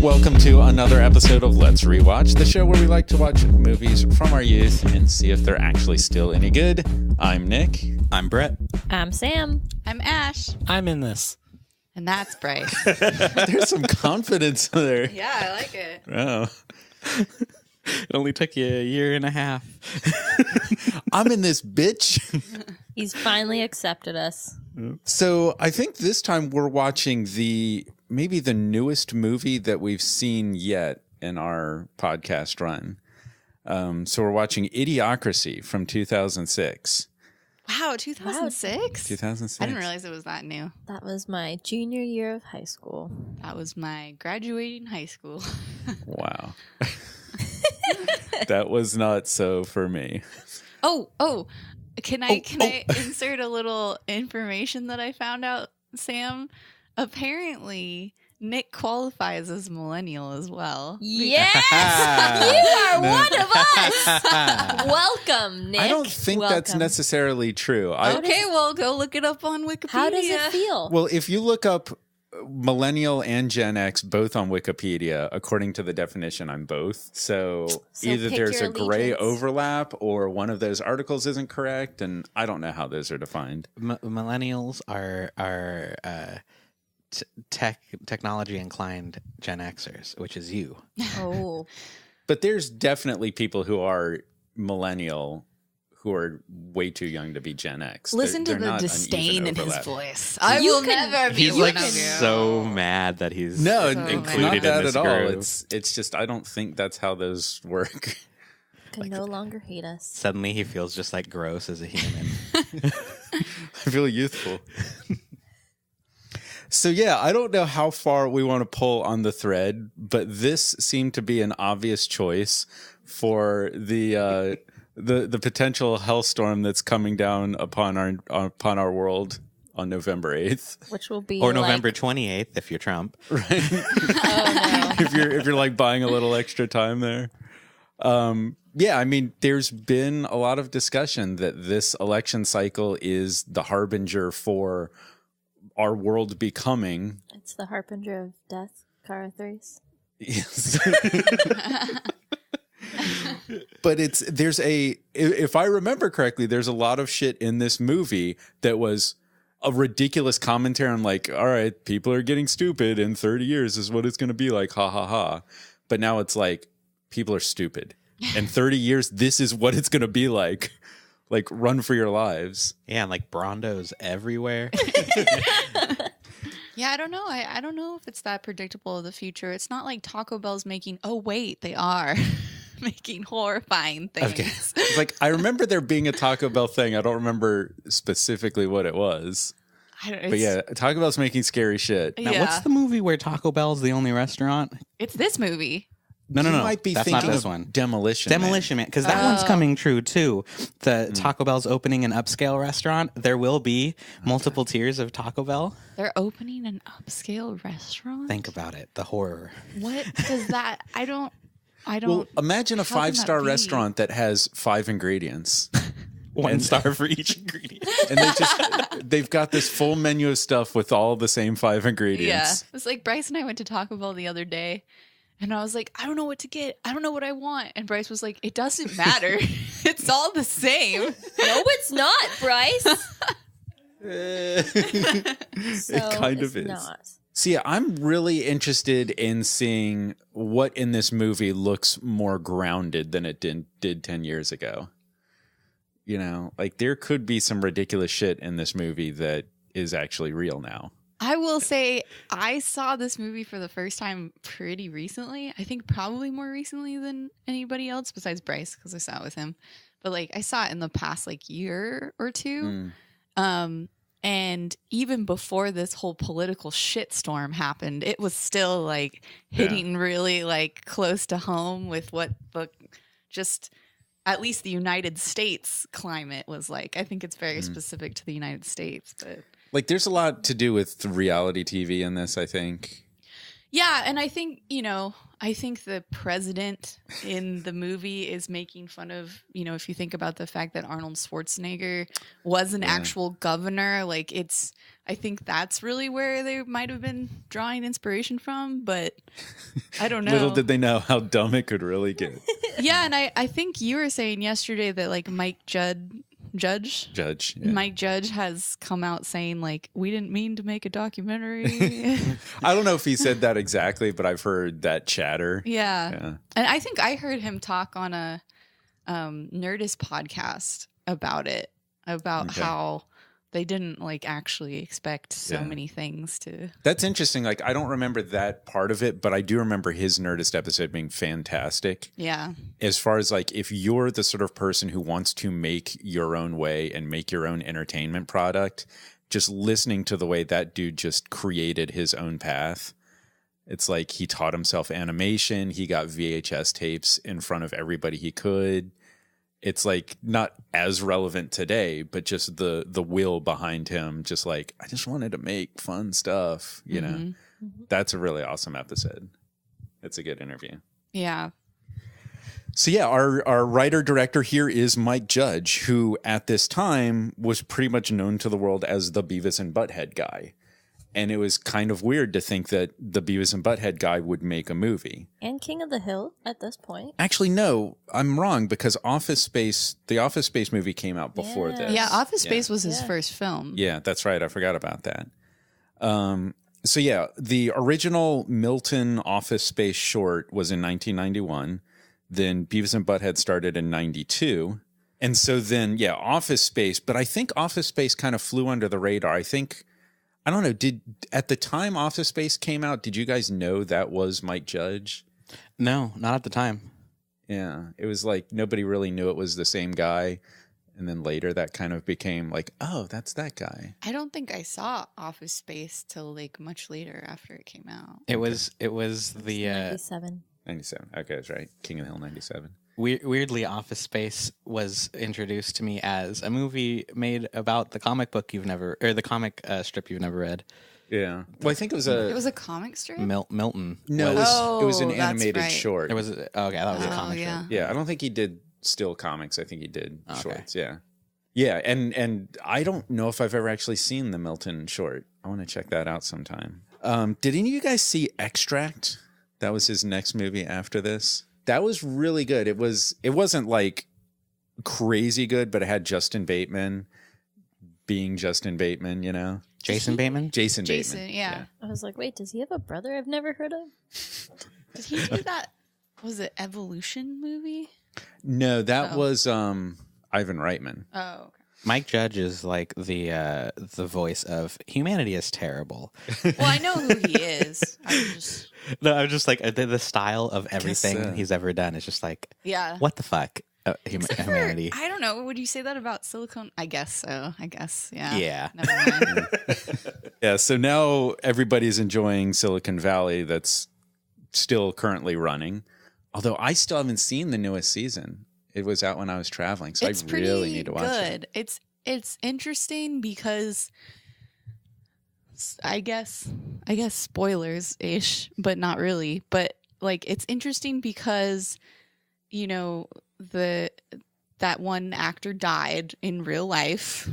Welcome to another episode of Let's Rewatch, the show where we like to watch movies from our youth and see if they're actually still any good. I'm Nick. I'm Bret. I'm Sam. I'm Ash. I'm in this. And that's Bryce. There's some confidence there. Yeah, I like it. Oh. It only took you a year and a half. I'm in this bitch. He's finally accepted us. So I think this time we're watching maybe the newest movie that we've seen yet in our podcast run. So we're watching Idiocracy from 2006. Wow, 2006? 2006. I didn't realize it was that new. That was my junior year of high school. That was my graduating high school. Wow. That was not so for me. Oh, can I insert a little information that I found out, Sam? Apparently, Nick qualifies as millennial as well. Yes! You are one of us! Welcome, Nick. I don't think that's necessarily true. Okay, well, go look it up on Wikipedia. How does it feel? Well, if you look up millennial and Gen X both on Wikipedia, according to the definition, I'm both. So either there's a gray overlap or one of those articles isn't correct, and I don't know how those are defined. Millennials are technology inclined Gen Xers, which is you. Oh. But there's definitely people who are millennial who are way too young to be Gen X. Listen They're to the not disdain an in his overlap. voice. I will never be He's one like of you. so mad that he's No, So it's included not in that this at all. group. It's just I don't think that's how those work. Can no longer hate us. Suddenly he feels just like gross as a human. I feel youthful. So yeah, I don't know how far we want to pull on the thread, but this seemed to be an obvious choice for the potential hellstorm that's coming down upon our world on November 8th. Which will be Or November 28th if you're Trump. Right. Oh, no. if you're like buying a little extra time there. Yeah, I mean, there's been a lot of discussion that this election cycle is the harbinger for our world becoming. It's the harbinger of death, car threes. Yes. But if I remember correctly, there's a lot of shit in this movie that was a ridiculous commentary on like, all right, people are getting stupid in 30 years is what it's going to be like. Ha ha ha. But now it's like, people are stupid. In 30 years, this is what it's going to be like. Like, run for your lives. Yeah, and like Brondos everywhere. Yeah, I don't know. I don't know if it's that predictable of the future. It's not like Taco Bell's making, oh, wait, they are making horrifying things. Okay. It's like, I remember there being a Taco Bell thing. I don't remember specifically what it was. But yeah, Taco Bell's making scary shit. Now, what's the movie where Taco Bell's the only restaurant? It's this movie. No. You might be That's thinking not this of one. Demolition Man, because that one's coming true too. The Taco Bell's opening an upscale restaurant. There will be multiple tiers of Taco Bell. They're opening an upscale restaurant? Think about it. The horror. What does that... I don't... Well, imagine a how can that 5-star be? restaurant that has 5 ingredients. One star for each ingredient. And they've got this full menu of stuff with all the same 5 ingredients. Yeah. It's like Bryce and I went to Taco Bell the other day, and I was like, I don't know what to get. I don't know what I want. And Bryce was like, it doesn't matter. It's all the same. No, it's not, Bryce. It kind of is. Not. See, I'm really interested in seeing what in this movie looks more grounded than it did 10 years ago. You know, like there could be some ridiculous shit in this movie that is actually real now. I will say I saw this movie for the first time pretty recently. I think probably more recently than anybody else besides Bryce, because I saw it with him. But like I saw it in the past like year or two. And even before this whole political shitstorm happened, it was still like hitting really like close to home with what the just at least the United States climate was like. I think it's very specific to the United States, but Like there's a lot to do with reality TV in this, I think. yeah, and I think, you know, I think the president in the movie is making fun of, if you think about the fact that Arnold Schwarzenegger was an actual governor, like I think that's really where they might have been drawing inspiration from, but I don't know. Little did they know how dumb it could really get. Yeah, and I think you were saying yesterday that like Judge. Yeah. Mike Judge has come out saying like, we didn't mean to make a documentary. I don't know if he said that exactly, but I've heard that chatter. Yeah. And I think I heard him talk on a Nerdist podcast about it, about how they didn't like actually expect so many things to. That's interesting. Like, I don't remember that part of it, but I do remember his Nerdist episode being fantastic. Yeah. As far as like, if you're the sort of person who wants to make your own way and make your own entertainment product, just listening to the way that dude just created his own path. It's like he taught himself animation. He got VHS tapes in front of everybody he could. It's like not as relevant today, but just the will behind him. Just like, I just wanted to make fun stuff, you know. Mm-hmm. That's a really awesome episode. It's a good interview. Yeah. So yeah, our writer director here is Mike Judge, who at this time was pretty much known to the world as the Beavis and Butthead guy. And it was kind of weird to think that the Beavis and Butthead guy would make a movie. And King of the Hill at this point. Actually, no, I'm wrong, because the Office Space movie came out before this. Yeah, Office Space was his first film. Yeah, that's right. I forgot about that. So yeah, the original Milton Office Space short was in 1991. Then Beavis and Butthead started in 92. And so then, yeah, Office Space. But I think Office Space kind of flew under the radar. I don't know. At the time Office Space came out, did you guys know that was Mike Judge? No, not at the time. Yeah. It was like nobody really knew it was the same guy. And then later that kind of became like, oh, that's that guy. I don't think I saw Office Space till like much later after it came out. It was the 97. 97. Okay, that's right. King of the Hill 97. Weirdly, Office Space was introduced to me as a movie made about the comic book the comic strip you've never read. Yeah. Well, I think it was a comic strip? Milton. No, it was an animated short. It was okay, that was a comic strip. Yeah, I don't think he did still comics. I think he did shorts. Yeah. Yeah, and I don't know if I've ever actually seen the Milton short. I want to check that out sometime. Did any of you guys see Extract? That was his next movie after this. That was really good. It wasn't like crazy good, but it had Justin Bateman being Justin Bateman, you know? Jason Bateman? Jason Bateman. Yeah. I was like, wait, does he have a brother I've never heard of? Did he do that? Was it Evolution movie? No, that was Ivan Reitman. Oh, okay. Mike Judge is like the voice of humanity is terrible. Well, I know who he is. I'm just like the style of everything he's ever done is just like, what the fuck, humanity. I don't know. Would you say that about Silicon? I guess so. Yeah. Yeah. Never mind. Yeah. So now everybody's enjoying Silicon Valley. That's still currently running. Although I still haven't seen the newest season. It was out when I was traveling, so it's I really need to watch it. It's interesting because I guess spoilers ish, but not really. But like it's interesting because that one actor died in real life,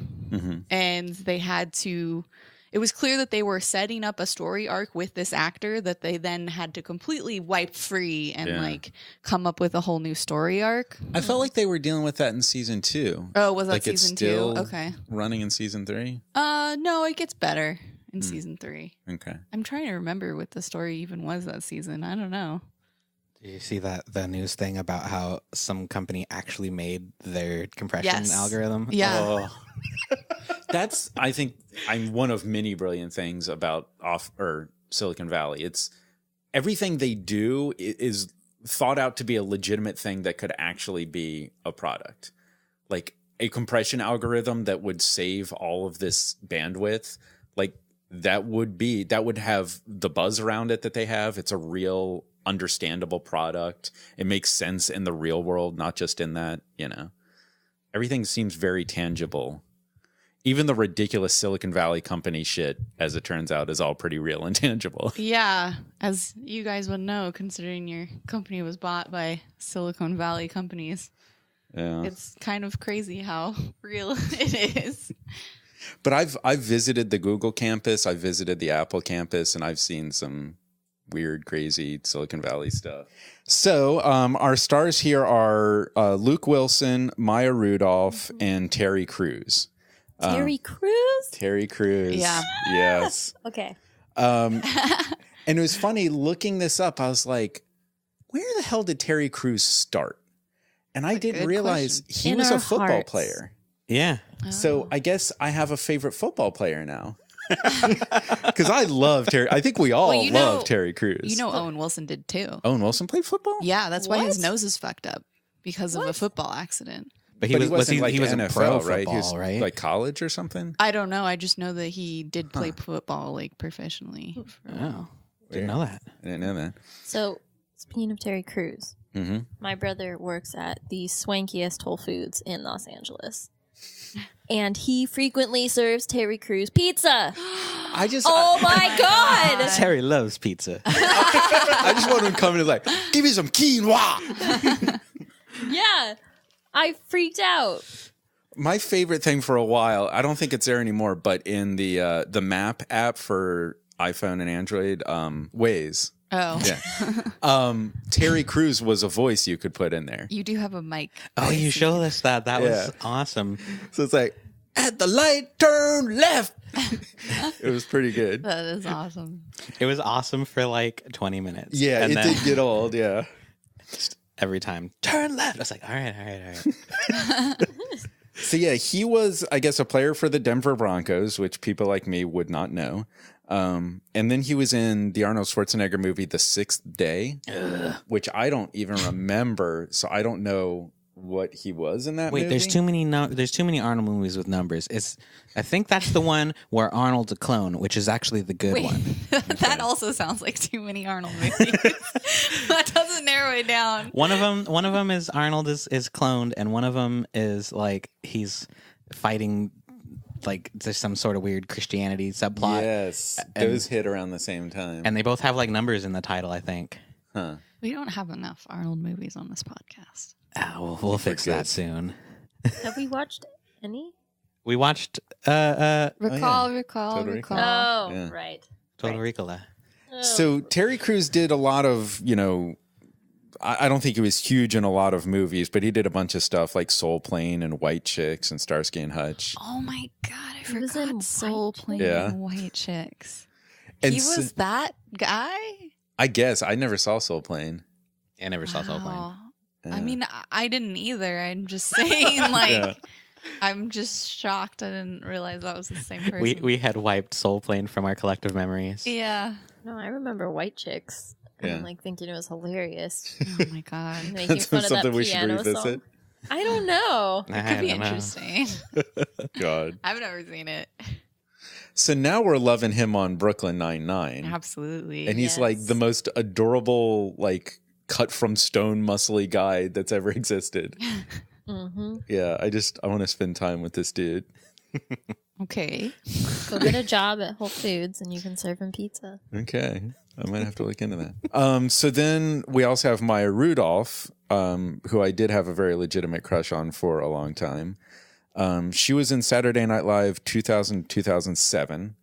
and they had to. It was clear that they were setting up a story arc with this actor that they then had to completely wipe free and like come up with a whole new story arc. I felt like they were dealing with that in season 2. Oh, was that like season it's still 2? Okay. Running in season 3? No, it gets better in season 3. Okay. I'm trying to remember what the story even was that season. I don't know. Did you see the news thing about how some company actually made their compression algorithm? Yeah. Oh. That's, I think, one of many brilliant things about Silicon Valley. It's everything they do is thought out to be a legitimate thing that could actually be a product. Like a compression algorithm that would save all of this bandwidth, like that would have the buzz around it that they have. It's a real understandable product. It makes sense in the real world, not just in that, everything seems very tangible even the ridiculous Silicon Valley company shit, as it turns out, is all pretty real and tangible. Yeah, as you guys would know, considering your company was bought by Silicon Valley companies. Yeah. It's kind of crazy how real it is. But I've visited the Google campus, I've visited the Apple campus, and I've seen some weird, crazy Silicon Valley stuff. So our stars here are Luke Willson, Maya Rudolph, and Terry Crews. Terry Crews? Terry Crews. Yeah. Yes. Okay. And it was funny looking this up. I was like, where the hell did Terry Crews start? And I didn't good realize he In was our a football hearts. player. Yeah. So I guess I have a favorite football player now. Because I love Terry. I think we all Well, love Terry Crews. You know Owen Wilson did too. Owen Wilson played football? Yeah, that's why his What? nose is fucked up because of a football accident. But But he wasn't like he was NFL, a pro right? football, He was right? like college or something? I don't know. I just know that he did play football like professionally. For a while. Oh, didn't know that. I didn't know that. So, speaking of Terry Crews, Mm-hmm. my brother works at the swankiest Whole Foods in Los Angeles. And he frequently serves Terry Crews pizza. I just, Oh my God! Terry loves pizza. I just want him to come in and like, give me some quinoa. Yeah. I freaked out. My favorite thing for a while, I don't think it's there anymore, but in the map app for iPhone and Android, Waze. Oh, Yeah. Terry Crews was a voice you could put in there. you do have a mic. Oh, you showed us that. That Yeah. was awesome. So it's like, at the light, turn left. It was pretty good. That is awesome. It was awesome for like 20 minutes. Yeah, and it then did get old, yeah. every time, turn left. I was like, all right. So yeah, he was, I guess, a player for the Denver Broncos, which people like me would not know. And then he was in the Arnold Schwarzenegger movie, The Sixth Day, which I don't even remember. So I don't know what he was in that Wait, movie. there's too many. There's too many Arnold movies with numbers. I think that's the one where Arnold's a clone, which is actually the good Wait, one. that also sounds like too many Arnold movies. That doesn't narrow it down. One of them is Arnold is cloned, and one of them is like he's fighting like there's some sort of weird Christianity subplot. Yes, And- those hit around the same time. And they both have like numbers in the title, I think. huh. We don't have enough Arnold movies on this podcast. We'll fix good. that soon. Have we watched any? We watched Recall. Total Recall. Oh, Yeah. right. Total Recall. Oh. So Terry Crews did a lot of, I don't think he was huge in a lot of movies, but he did a bunch of stuff like Soul Plane and White Chicks and Starsky and Hutch. Oh my god, I He was in forgot Soul White Plane Yeah. and White Chicks. And He so- was that guy? I guess I never saw Soul Plane. I never saw Soul Plane. Wow. Yeah. I mean, I didn't either. I'm just saying, like, Yeah. I'm just shocked. I didn't realize that was the same person. We had wiped Soul Plane from our collective memories. Yeah. No, I remember White Chicks. Yeah. And like thinking it was hilarious. Oh my god. Making That's fun of that something we should piano revisit. song. I don't know. I Could be don't know. interesting. God. I've never seen it. So now we're loving him on Brooklyn Nine-Nine. Absolutely. And he's like Yes. the most adorable, like cut from stone muscly guy that's ever existed. Mm-hmm. Yeah, I want to spend time with this dude. Okay. Go get a job at Whole Foods and you can serve him pizza. Okay. I might have to look into that. So then we also have Maya Rudolph, who I did have a very legitimate crush on for a long time. She was in Saturday Night Live 2000, 2007.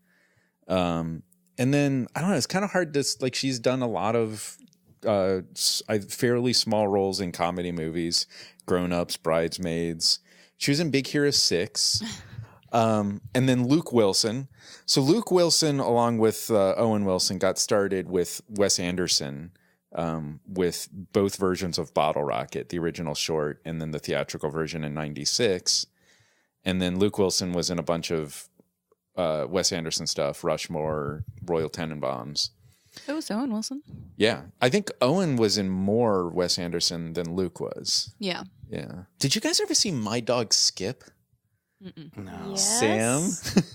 And then, I don't know, it's kind of hard to, like, she's done a lot of fairly small roles in comedy movies, Grown Ups, Bridesmaids. She was in Big Hero 6. And then Luke Willson. So Luke Willson, along with Owen Wilson, got started with Wes Anderson with both versions of Bottle Rocket, the original short, and then the theatrical version in '96. And then Luke Willson was in a bunch of Wes Anderson stuff, Rushmore, Royal Tenenbaums. It was Owen Wilson. Yeah. I think Owen was in more Wes Anderson than Luke was. Yeah. Yeah. Did you guys ever see My Dog Skip? No. Yes. Sam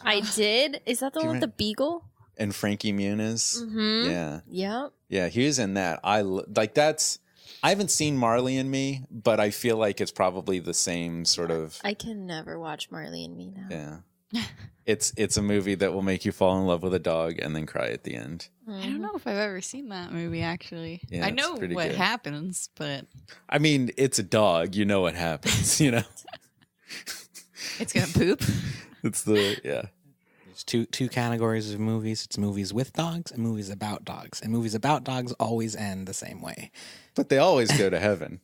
I did. Is that the Do you one with the beagle? and Frankie Muniz? Mm-hmm. Yeah. Yep. Yeah, he was in that. I haven't seen Marley and Me, but I feel like it's probably the same sort of. I can never watch Marley and Me now. Yeah. It's a movie that will make you fall in love with a dog and then cry at the end. I don't know if I've ever seen that movie, actually. Yeah, I it's know pretty what good. happens, but I mean, it's a dog. You know what happens, you know? it's going to poop. It's yeah. There's two categories of movies. It's movies with dogs and movies about dogs. And movies about dogs always end the same way. But they always go to heaven.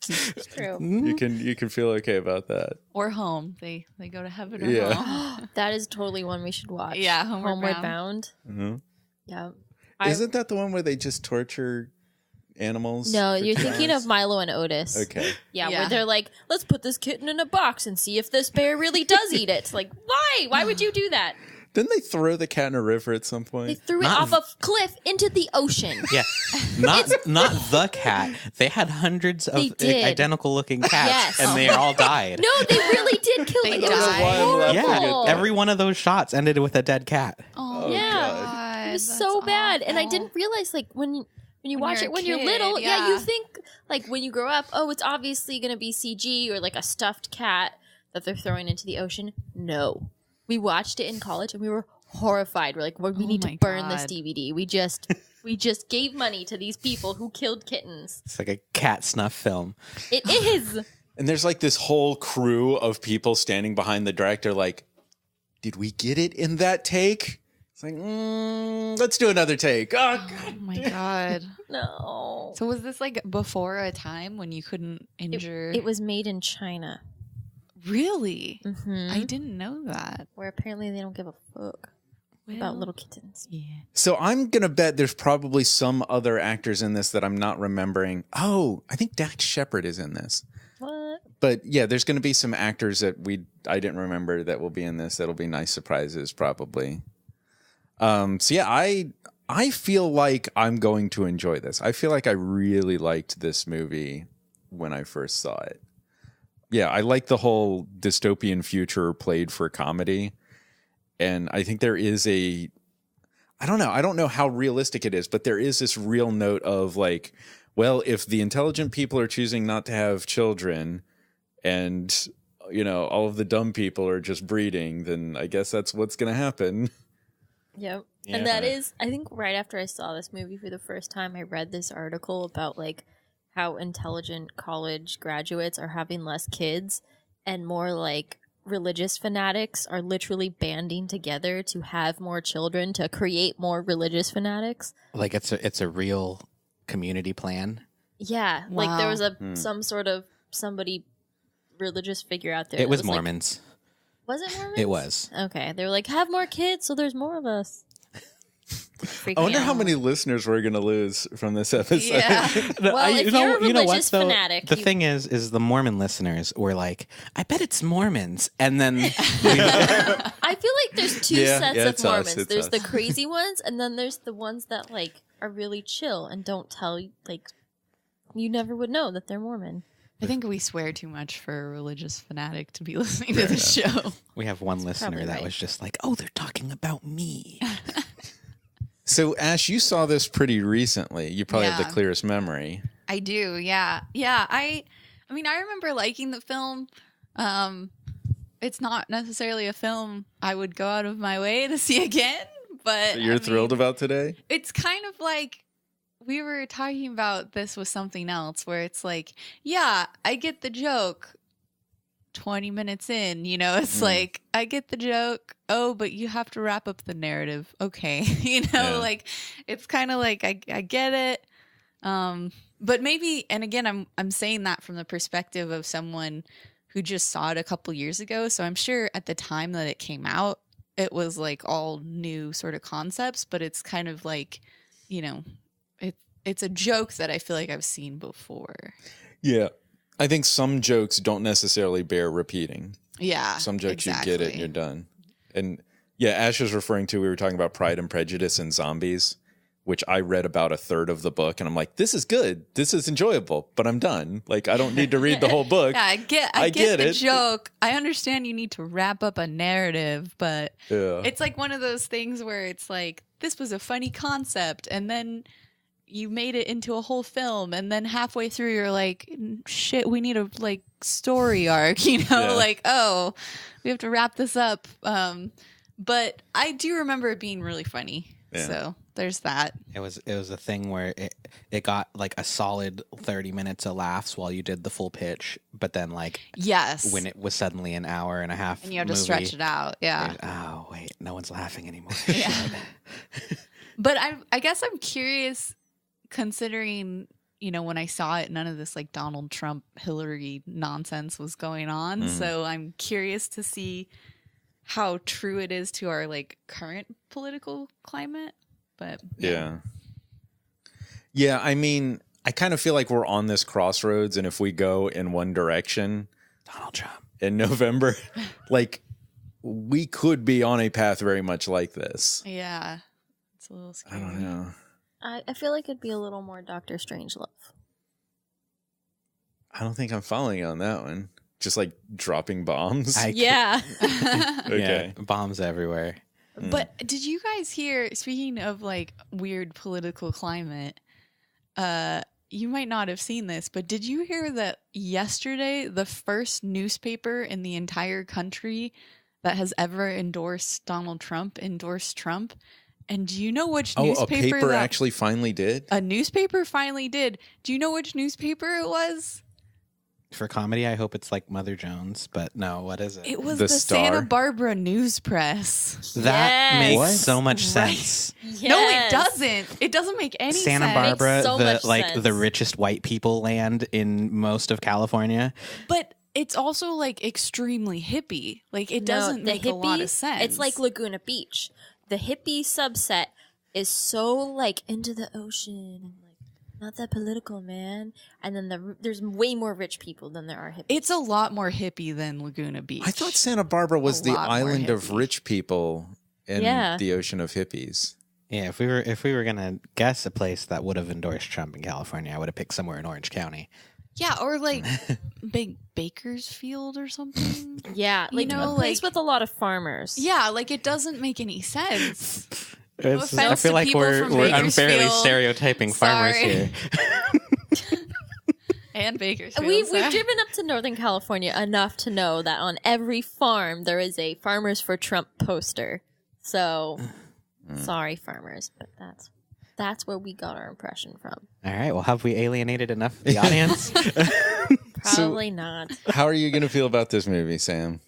It's true. You can feel okay about that. Or home. They go to heaven or Yeah. home. That is totally one we should watch. Yeah, Homeward Bound. Mm-hmm. Yeah. Isn't that the one where they just torture animals? No, for you're 2 thinking hours? of Milo and Otis. Okay. Yeah, Yeah. where they're like, let's put this kitten in a box and see if this bear really does eat it. Like, why? Why would you do that? Didn't they throw the cat in a river at some They point? threw it off a cliff into the ocean. Yeah, not the cat. They had hundreds They of did. identical looking cats, Yes. and they all died. No, they really did kill They it. It was died. Why I'm laughing horrible. at that. Every one of those shots ended with a dead cat. Oh, Yeah. God, It was that's so bad, and I awful. didn't realize like when you When watch you're it a when you're kid, little, yeah. you think like when you grow up, oh, it's obviously going to be CG or like a stuffed cat that they're throwing into the ocean. No, we watched it in college and we were horrified. We're like, well, we Oh need my to burn this God. DVD. We just gave money to these people who killed kittens. It's like a cat snuff film. It is. And there's like this whole crew of people standing behind the director like, did we get it in that take? It's like, let's do another take. Oh, God. Oh, my God. No. So was this like before a time when you couldn't injure? It was made in China. Really? Mm-hmm. I didn't know that. Where apparently they don't give a fuck about little kittens. Yeah. So I'm going to bet there's probably some other actors in this that I'm not remembering. Oh, I think Dax Shepard is in this. What? But yeah, there's going to be some actors that I didn't remember that will be in this. That'll be nice surprises probably. So yeah, I feel like I'm going to enjoy this. I feel like I really liked this movie when I first saw it. Yeah, I like the whole dystopian future played for comedy. And I think there is I don't know how realistic it is, but there is this real note of like, well, if the intelligent people are choosing not to have children and, you know, all of the dumb people are just breeding, then I guess that's what's going to happen. Yep. Yeah. And that is, I think right after I saw this movie for the first time, I read this article about like how intelligent college graduates are having less kids and more like religious fanatics are literally banding together to have more children to create more religious fanatics. Like it's a real community plan. Yeah. Like there Wow. was some sort of somebody religious figure out there. It that was like- Mormons. was it Mormons? It was. Okay. They were like, have more kids so there's more of us. I wonder how many listeners we're going to lose from this episode. Yeah. Well, if you're a religious though? fanatic, The you- thing is the Mormon listeners were like, I bet it's Mormons. And then I feel like there's two Yeah, sets yeah, of it's us, Mormons. it's There's the us. crazy ones, and then there's the ones that like are really chill and don't tell you. Like, you never would know that they're Mormon. I think we swear too much for a religious fanatic to be listening to this show. we have one listener probably that right. was just like, oh, they're talking about me. So Ash, you saw this pretty recently. You probably have Yeah. the clearest memory. I do, yeah. Yeah, I mean, I remember liking the film. It's not necessarily a film I would go out of my way to see again, but That you're I thrilled mean, about today? It's kind of like we were talking about this with something else where it's like, yeah, I get the joke 20 minutes in, you know, it's like, I get the joke. Oh, but you have to wrap up the narrative. Okay. You know, Yeah. like it's kind of like, I get it. But maybe, and again, I'm saying that from the perspective of someone who just saw it a couple years ago. So I'm sure at the time that it came out, it was like all new sort of concepts, but it's kind of like, you know, it's a joke that I feel like I've seen before. Yeah. I think some jokes don't necessarily bear repeating. Yeah. Some jokes you get it exactly. and you're done. And yeah, Ash was referring to, we were talking about Pride and Prejudice and zombies, which I read about a third of the book. And I'm like, this is good. This is enjoyable, but I'm done. Like, I don't need to read the whole book. Yeah, I I get get the it. joke. I understand you need to wrap up a narrative, but Yeah. it's like one of those things where it's like, this was a funny concept. And then you made it into a whole film, and then halfway through you're like, shit, we need a like story arc, you know, Yeah. like, oh, we have to wrap this up. But I do remember it being really funny. Yeah. So there's that. It was a thing where it got like a solid 30 minutes of laughs while you did the full pitch, but then like Yes. when it was suddenly an hour and a half And you have to movie, stretch it out. Yeah. oh wait, no one's laughing anymore. Yeah. But I guess I'm curious, considering, you know, when I saw it, none of this like Donald Trump, Hillary nonsense was going on. So I'm curious to see how true it is to our like current political climate. But Yeah. I mean, I kind of feel like we're on this crossroads, and if we go in one direction, Donald Trump. in November, like we could be on a path very much like this. yeah, it's a little I scary. don't know. I feel like it'd be a little more Doctor Strangelove. I don't think I'm following you on that one. Just like dropping bombs. Yeah. Okay. Yeah, bombs everywhere. But did you guys hear, speaking of like weird political climate, you might not have seen this, but did you hear that yesterday the first newspaper in the entire country that has ever endorsed Donald Trump endorsed Trump? And do you know which newspaper a paper that actually finally did? a newspaper finally did? Do you know which newspaper it was? For comedy, I hope it's like Mother Jones, but no, what is it? It was The the Star? Santa Barbara News Press. That Yes. makes What? so much Right. sense. No, it doesn't. It doesn't make any Santa sense. Barbara, Makes so the much like sense. the richest white people land in most of California. But it's also like extremely hippie. Like it doesn't make a lot of sense. It's like Laguna Beach. The hippie subset is so like into the ocean and like not that political, man. And then there's way more rich people than there are hippies. it's a lot more hippie than Laguna Beach. I thought Santa Barbara was A the lot more island of hippie. rich people in Yeah. the ocean of hippies. Yeah, if we were gonna guess a place that would have endorsed Trump in California, I would have picked somewhere in Orange County. Yeah, or like big Bakersfield or something. yeah, you like know, a place like- with a lot of farmers. Yeah, like it doesn't make any sense. It's- offense I feel to like people we're from unfairly Bakersfield. stereotyping farmers Sorry. here. And Bakersfield. We've sorry. driven up to Northern California enough to know that on every farm there is a Farmers for Trump poster. So, sorry, farmers, but that's where we got our impression from. All right, well, have we alienated enough of the audience? Probably not. How are you going to feel about this movie, Sam?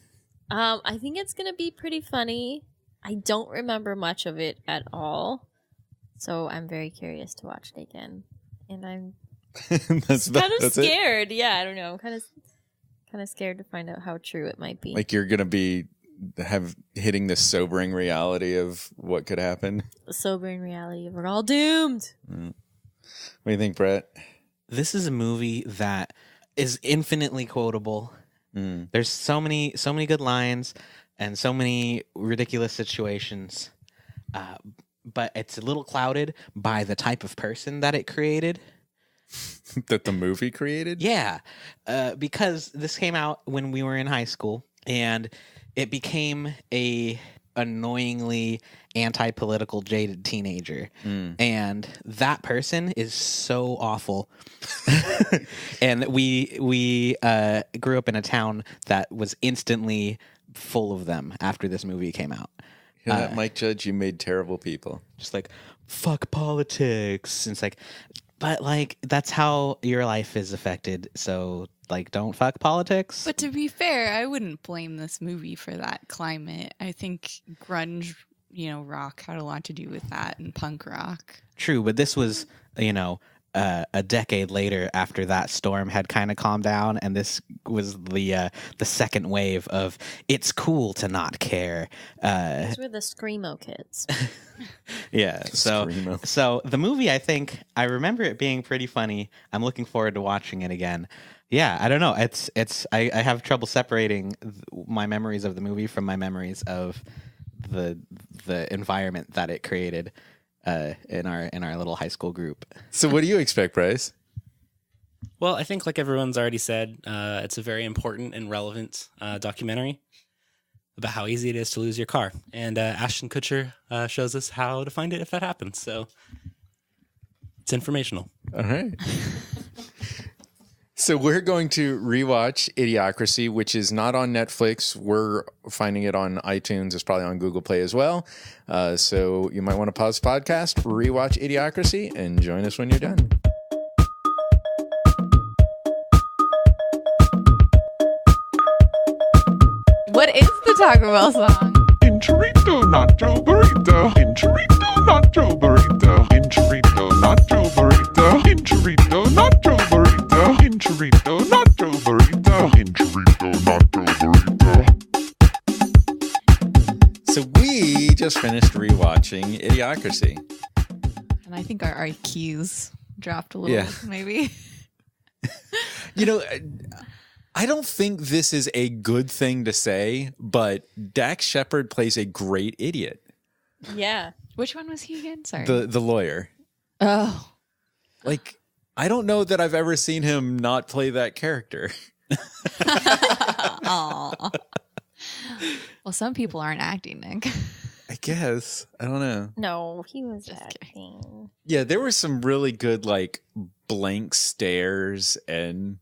I think it's gonna be pretty funny. I don't remember much of it at all, so I'm very curious to watch it again. And I'm that's kind of that's it? scared. Yeah, I don't know. I'm kind of scared to find out how true it might be. Like you're going to be hitting the sobering reality of what could happen. The sobering reality of we're all doomed. What do you think, Brett? This is a movie that is infinitely quotable. There's so many good lines and so many ridiculous situations, but it's a little clouded by the type of person that it created. That the movie created? Yeah, because this came out when we were in high school, and it became a annoyingly anti-political jaded teenager, and that person is so awful. And we grew up in a town that was instantly full of them after this movie came out. Hear that, Mike Judge? You made terrible people. Just like, fuck politics. And it's like, but like that's how your life is affected, so like don't fuck politics. But to be fair, I wouldn't blame this movie for that climate. I think grunge, rock had a lot to do with that, and punk rock. True, but this was, a decade later after that storm had kind of calmed down, and this was the second wave of it's cool to not care. Those were the Screamo kids. Yeah, Screamo. so the movie, I think I remember it being pretty funny. I'm looking forward to watching it again. Yeah, I don't know. I have trouble separating my memories of the movie from my memories of the environment that it created in our little high school group. So what do you expect, Bryce? Well, I think like everyone's already said, it's a very important and relevant documentary about how easy it is to lose your car. And Ashton Kutcher shows us how to find it if that happens. So It's informational. All right. So we're going to rewatch Idiocracy, which is not on Netflix. We're finding it on iTunes. It's probably on Google Play as well. So you might want to pause the podcast, rewatch Idiocracy, and join us when you're done. What is the Taco Bell song? Enchilito nacho burrito. Enchilito nacho burrito. Enchilito nacho burrito. Enchilito nacho burrito. Enchilito nacho burrito. Enchilito nacho burrito. So we just finished rewatching Idiocracy. And I think our IQs dropped a little, maybe. You know, I don't think this is a good thing to say, but Dax Shepard plays a great idiot. Yeah. Which one was he again? Sorry. The lawyer. Oh. Like, I don't know that I've ever seen him not play that character. Aw. Well, some people aren't acting, Nick. I guess. I don't know. No, he was Just acting. Yeah, there were some really good, like, blank stares, and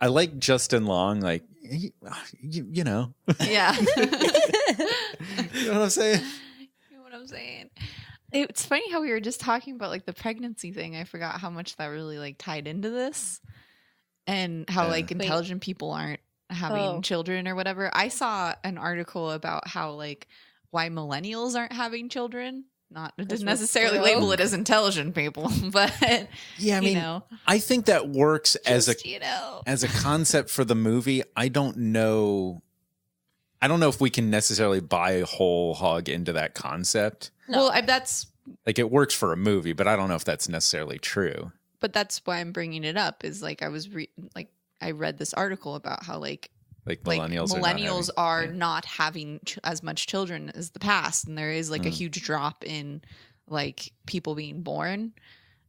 I like Justin Long, like, you know. Yeah. You know what I'm saying? You know what I'm saying? It's funny how we were just talking about like the pregnancy thing. I forgot how much that really like tied into this, and how like intelligent people aren't having children or whatever. I saw an article about how like why millennials aren't having children. Not it doesn't necessarily label it as intelligent people, but yeah, I mean, you know, I think that works as a you know, as a concept for the movie. I don't know if we can necessarily buy a whole hog into that concept. No. Well, that's Like, it works for a movie, but I don't know if that's necessarily true. but that's why I'm bringing it up. Is like I was I read this article about how like Millennials are not having as much children as the past, and there is like a huge drop in like people being born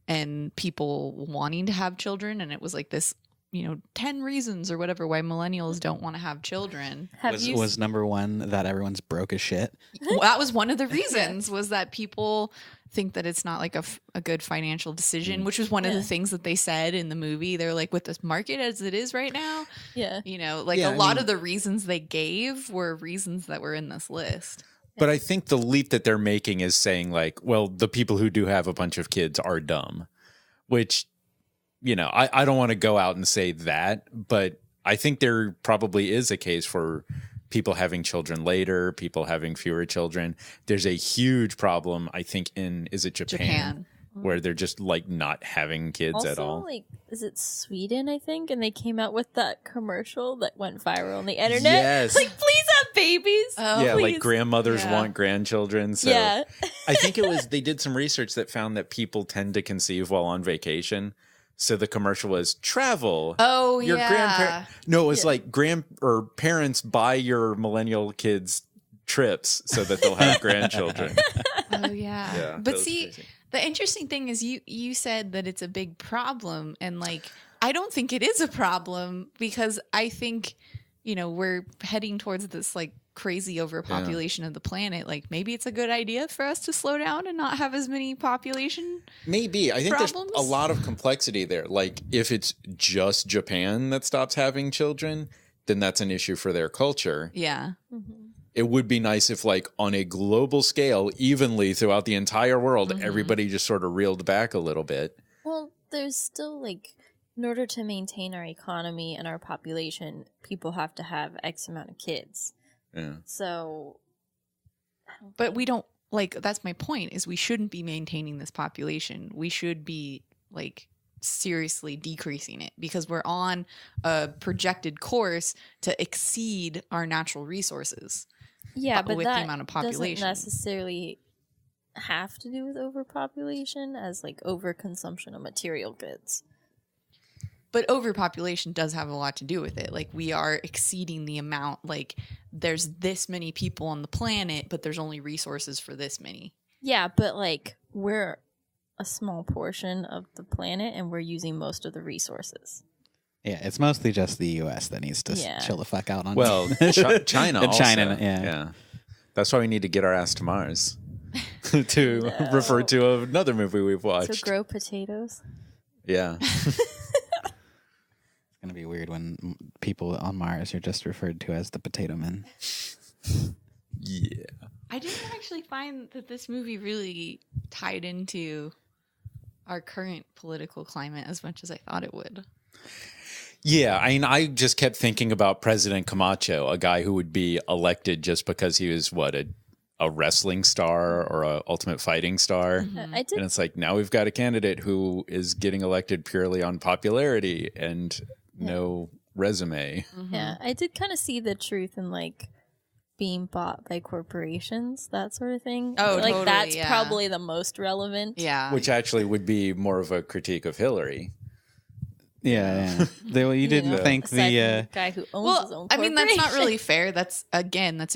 and people wanting to have children, and it was like this 10 reasons or whatever why millennials don't want to have children. Was number one that everyone's broke as shit? Well, that was one of the reasons, was that people think that it's not like a good financial decision, which was one of the things that they said in the movie. They're like, with this market as it is right now, a lot of the reasons they gave were reasons that were in this list. But I think the leap that they're making is saying, like, well, the people who do have a bunch of kids are dumb, which, I don't want to go out and say that, but I think there probably is a case for people having children later, people having fewer children. There's a huge problem, I think, is it Japan? Where they're just like not having kids also, at all. Like, is it Sweden, I think? And they came out with that commercial that went viral on the internet. Yes. Like, please have babies. Oh, yeah, please. like grandmothers want grandchildren. So Yeah. I think they did some research that found that people tend to conceive while on vacation. So the commercial was travel. Oh, your No, it was like parents buy your millennial kids trips so that they'll have grandchildren. Oh yeah. Yeah, But that was see, crazy. the interesting thing is you said that it's a big problem, and like I don't think it is a problem, because I think we're heading towards this like crazy overpopulation of the planet. Like maybe it's a good idea for us to slow down and not have as many population. Maybe. I think problems? there's a lot of complexity there. Like, if it's just Japan that stops having children, then that's an issue for their culture. Yeah. Mm-hmm. It would be nice if, like, on a global scale, evenly throughout the entire world, everybody just sort of reeled back a little bit. Well, there's still, like, in order to maintain our economy and our population, people have to have X amount of kids. Yeah. So, But we don't that's my point, is we shouldn't be maintaining this population. We should be like seriously decreasing it, because we're on a projected course to exceed our natural resources. yeah, but with the that amount of doesn't population. necessarily have to do with overpopulation as, like, overconsumption of material goods. But overpopulation does have a lot to do with it. Like, we are exceeding the amount. Like, there's this many people on the planet, but there's only resources for this many. Yeah, but, like, we're a small portion of the planet and we're using most of the resources. Yeah, it's mostly just the U.S. that needs to chill the fuck out on. Well, China And also. China, yeah. That's why we need to get our ass to Mars. to refer to another movie we've watched. So grow potatoes. Yeah. It's gonna be weird when people on Mars are just referred to as the Potato Men. Yeah. I didn't actually find that this movie really tied into our current political climate as much as I thought it would. Yeah, I mean, I just kept thinking about President Camacho, a guy who would be elected just because he was, a wrestling star or a ultimate fighting star. I did. And it's like, now we've got a candidate who is getting elected purely on popularity and no resume. Yeah, I did kind of see the truth in like being bought by corporations, that sort of thing. Oh, like totally, that's yeah. probably the most relevant. Yeah. Which actually would be more of a critique of Hillary. Yeah. You didn't think aside from the guy who owns his own I mean, that's not corporation. really fair. That's a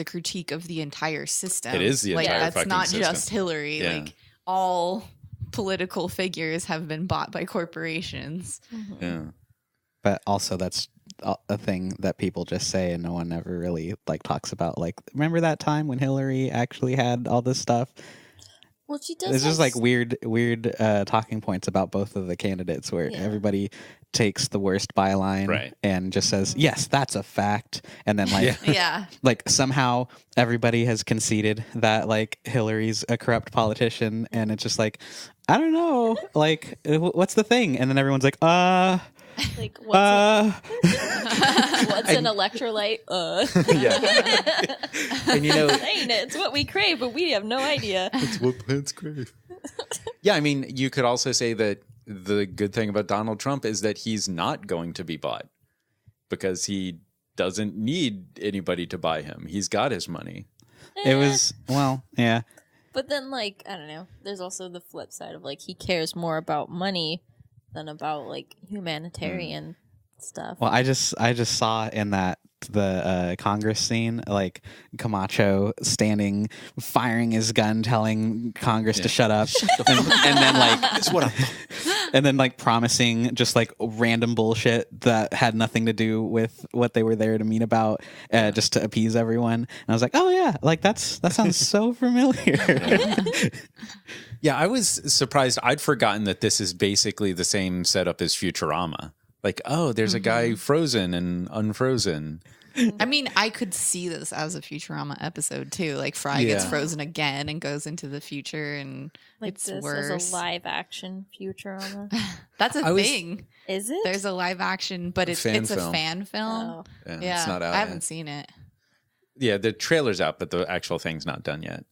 critique of the entire system. It is the like, entire that's fucking not system. just Hillary. Yeah. Like all political figures have been bought by corporations. Yeah. but also that's a thing that people just say and no one ever really like talks about. Like, remember that time when Hillary actually had all this stuff? Well, she does. There's have just like weird talking points about both of the candidates where everybody takes the worst byline Right. and just says, yes, that's a fact. And then like, Yeah. like somehow everybody has conceded that like Hillary's a corrupt politician. And it's just like, I don't know, like, what's the thing? And then everyone's like, like what's an electrolyte? Yeah. And Saying it. It's what we crave, but we have no idea. It's what plants crave. Yeah, I mean, you could also say that the good thing about Donald Trump is that he's not going to be bought because he doesn't need anybody to buy him. He's got his money. it was, well, yeah. But then, like, I don't know. There's also the flip side of like he cares more about money than about like humanitarian stuff. Well, I just saw in that the Congress scene, like Camacho standing, firing his gun, telling Congress to shut up, and then like It's what and then like promising just like random bullshit that had nothing to do with what they were there to meet about, just to appease everyone. And I was like, oh yeah, like that sounds so familiar. Yeah, I was surprised. I'd forgotten that this is basically the same setup as Futurama. Like, oh, there's a guy frozen and unfrozen. I mean, I could see this as a Futurama episode too. Like Fry gets frozen again and goes into the future, and like it's this worse. is a live action Futurama. That's a thing. Is it? There's a live action, but it's fan a film. fan film. Oh. Yeah, it's not out I haven't yet. seen it. Yeah, the trailer's out, but the actual thing's not done yet.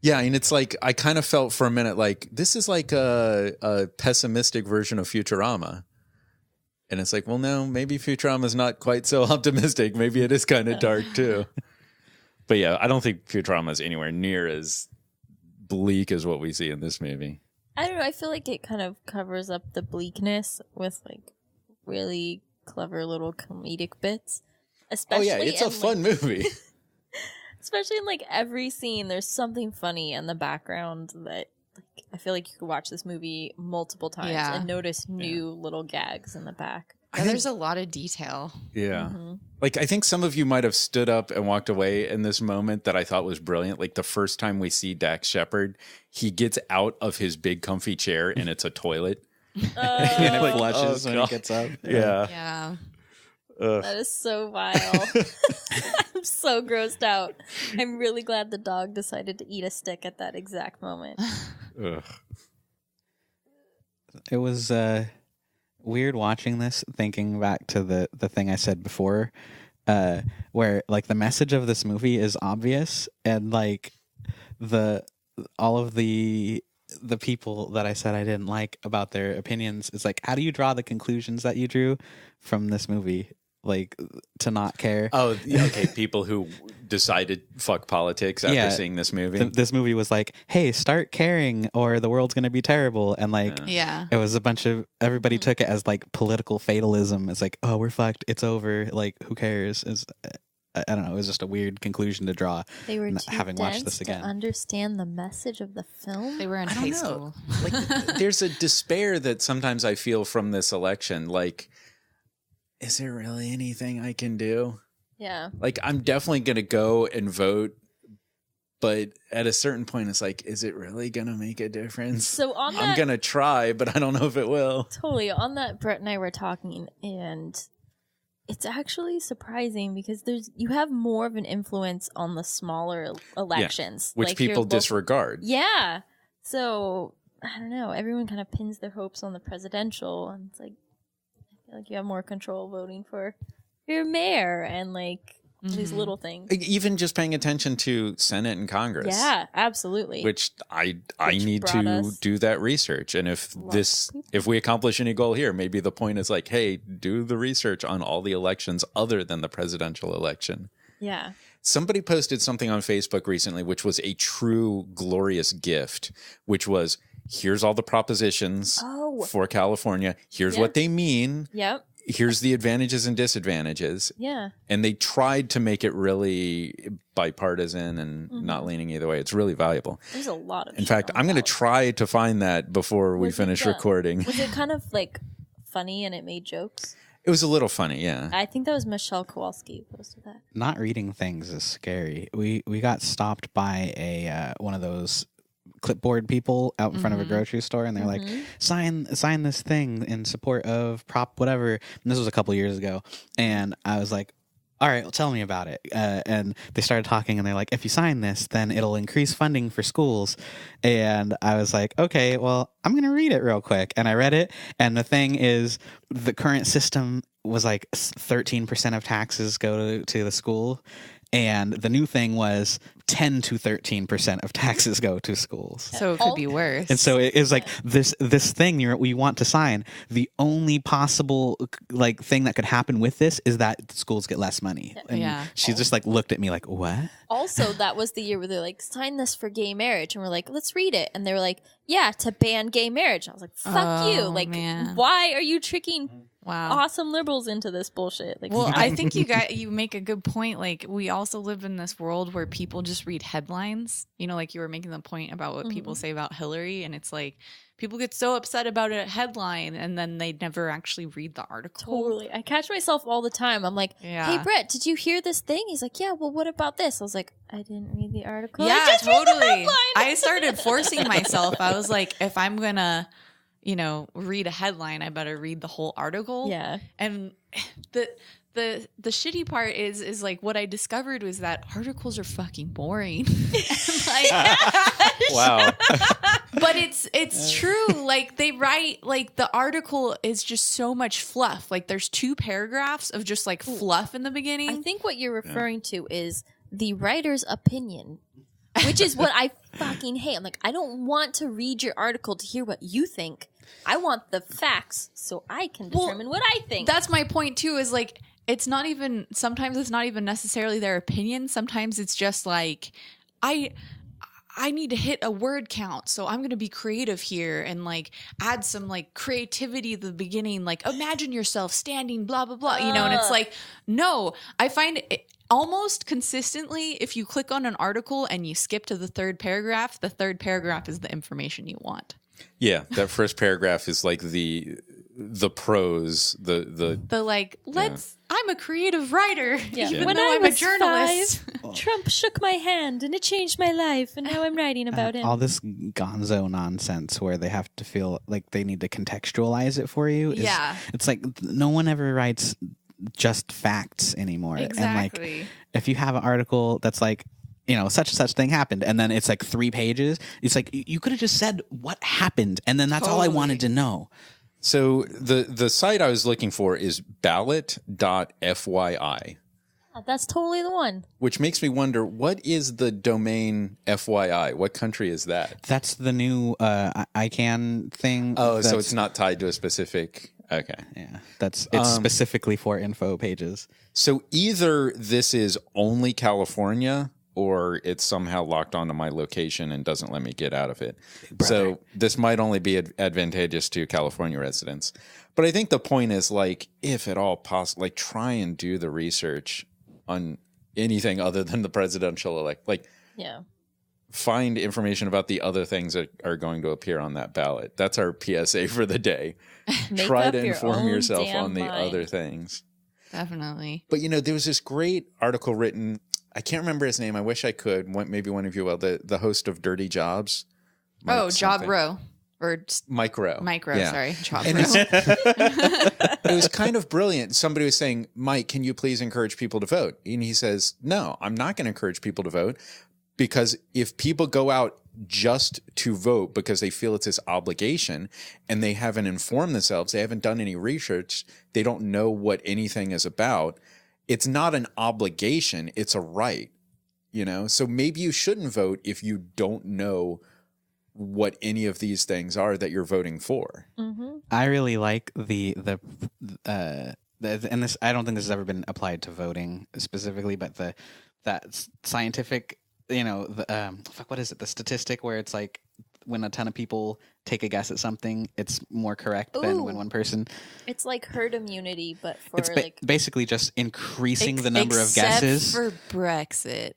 Yeah, and it's like I kind of felt for a minute like this is like a pessimistic version of Futurama. And it's like, well, no, maybe Futurama's not quite so optimistic. Maybe it is kind of dark too. But yeah, I don't think Futurama is anywhere near as bleak as what we see in this movie. I don't know. I feel like it kind of covers up the bleakness with like really clever little comedic bits. Especially it's a in, fun like, movie. especially in like every scene, there's something funny in the background that like I feel like you could watch this movie multiple times and notice new little gags in the back. Yeah, there's a lot of detail. Yeah. Like, I think some of you might have stood up and walked away in this moment that I thought was brilliant. Like, the first time we see Dax Shepard, he gets out of his big comfy chair and it's a toilet. And it flushes when he gets up. Yeah. Yeah. That is so vile. I'm so grossed out. I'm really glad the dog decided to eat a stick at that exact moment. Ugh. It was weird watching this, thinking back to the thing I said before, where like the message of this movie is obvious, and like all of the people that I said I didn't like about their opinions, it's like, how do you draw the conclusions that you drew from this movie? Like, to not care. Oh, yeah, okay. People who decided fuck politics after seeing this movie. This movie was like, hey, start caring or the world's going to be terrible. And like, it was a bunch of, everybody took it as like political fatalism. It's like, oh, we're fucked. It's over. Like, who cares? I don't know. It was just a weird conclusion to draw. They were too having watched this dense again. to understand the message of the film. They were in high school. Like, there's a despair that sometimes I feel from this election. Like, is there really anything I can do? Yeah. Like, I'm definitely going to go and vote But at a certain point, it's like, is it really going to make a difference? So on I'm that, going to try, but I don't know if it will. totally on that, Brett and I were talking, and it's actually surprising because you have more of an influence on the smaller elections, Which like your people local- disregard. Yeah. So I don't know. Everyone kind of pins their hopes on the presidential, and it's like I feel like you have more control voting for your mayor and like these little things. Even just paying attention to Senate and Congress. Yeah, absolutely. Which I need brought to us do that research. And if we accomplish any goal here, maybe the point is like, hey, do the research on all the elections other than the presidential election. Yeah. Somebody posted something on Facebook recently, which was a true glorious gift, which was, here's all the propositions for California. Here's what they mean. Yep. Here's the advantages and disadvantages. Yeah. And they tried to make it really bipartisan and not leaning either way. It's really valuable. There's a lot of In fact, I'm going to try to find that before we finish recording. Was it kind of like funny and it made jokes? It was a little funny, yeah. I think that was Michelle Kowalski who posted that. Not reading things is scary. We got stopped by a one of those clipboard people out in front of a grocery store, and they're like, sign this thing in support of prop whatever. And this was a couple years ago, and I was like, all right, well, tell me about it. And they started talking, and they're like, if you sign this, then it'll increase funding for schools. And I was like, okay, well, I'm going to read it real quick. And I read it, and the thing is, the current system was like 13% of taxes go to the school. And the new thing was 10 to 13% of taxes go to schools. So it could be worse. And so it is like this thing we want to sign. The only possible like thing that could happen with this is that schools get less money. And she just like looked at me like, what? Also, that was the year where they're like, sign this for gay marriage. And we're like, let's read it. And they were like, yeah, to ban gay marriage. I was like, fuck you. Like, why are you tricking awesome liberals into this bullshit? Like, well, I think you make a good point. Like, we also live in this world where people just read headlines. You know, like you were making the point about what people say about Hillary, and it's like people get so upset about a headline and then they never actually read the article. Totally. I catch myself all the time. I'm like, hey, Brett, did you hear this thing? He's like, yeah, well, what about this? I was like, I didn't read the article. Yeah, I just read the totally. headline. I started forcing myself. I was like, if I'm going to, read a headline, I better read the whole article. Yeah. And the shitty part is like what I discovered was that articles are fucking boring. Wow. But it's true. Like they write, like the article is just so much fluff. Like there's 2 paragraphs of just like fluff in the beginning. I think what you're referring to is the writer's opinion, which is what I fucking hate. I'm like, I don't want to read your article to hear what you think. I want the facts so I can determine what I think. That's my point too, is like, sometimes it's not even necessarily their opinion. Sometimes it's just like, I need to hit a word count, so I'm going to be creative here and like add some like creativity at the beginning. Like imagine yourself standing, blah, blah, blah, and it's like, no, I find it almost consistently, if you click on an article and you skip to the 3rd paragraph, the 3rd paragraph is the information you want. Yeah, that first paragraph is like the prose, the like, I'm a creative writer, even When though I I'm a was journalist. 5, Trump shook my hand and it changed my life, and now I'm writing about him. All this gonzo nonsense where they have to feel like they need to contextualize it for you. It's like no one ever writes just facts anymore. Exactly. And like, if you have an article that's like, such and such thing happened, and then it's like 3 pages. It's like you could have just said what happened, and then that's all I wanted to know. So the site I was looking for is ballot.fyi. That's totally the one. Which makes me wonder, what is the domain FYI? What country is that? That's the new ICANN thing. Oh, so it's not tied to a specific... Okay. Yeah, it's specifically for info pages. So either this is only California, or it's somehow locked onto my location and doesn't let me get out of it. So this might only be advantageous to California residents. But I think the point is, like, if at all possible, like, try and do the research on anything other than the presidential elect. Like, find information about the other things that are going to appear on that ballot. That's our PSA for the day. Try to inform yourself on the other things. Definitely. But, there was this great article written I can't remember his name. I wish I could. Maybe one of you will. The host of Dirty Jobs. Job something. Row. Or Mike Rowe. Yeah. Sorry. Job And Row. it was kind of brilliant. Somebody was saying, Mike, can you please encourage people to vote? And he says, no, I'm not going to encourage people to vote, because if people go out just to vote because they feel it's this obligation and they haven't informed themselves, they haven't done any research, they don't know what anything is about, it's not an obligation, it's a right, So maybe you shouldn't vote if you don't know what any of these things are that you're voting for. Mm-hmm. I really like and this, I don't think this has ever been applied to voting specifically, but that scientific, what is it? The statistic where it's like when a ton of people take a guess at something, it's more correct than when one person. It's like herd immunity, but for It's basically just increasing the number of guesses. Except for Brexit.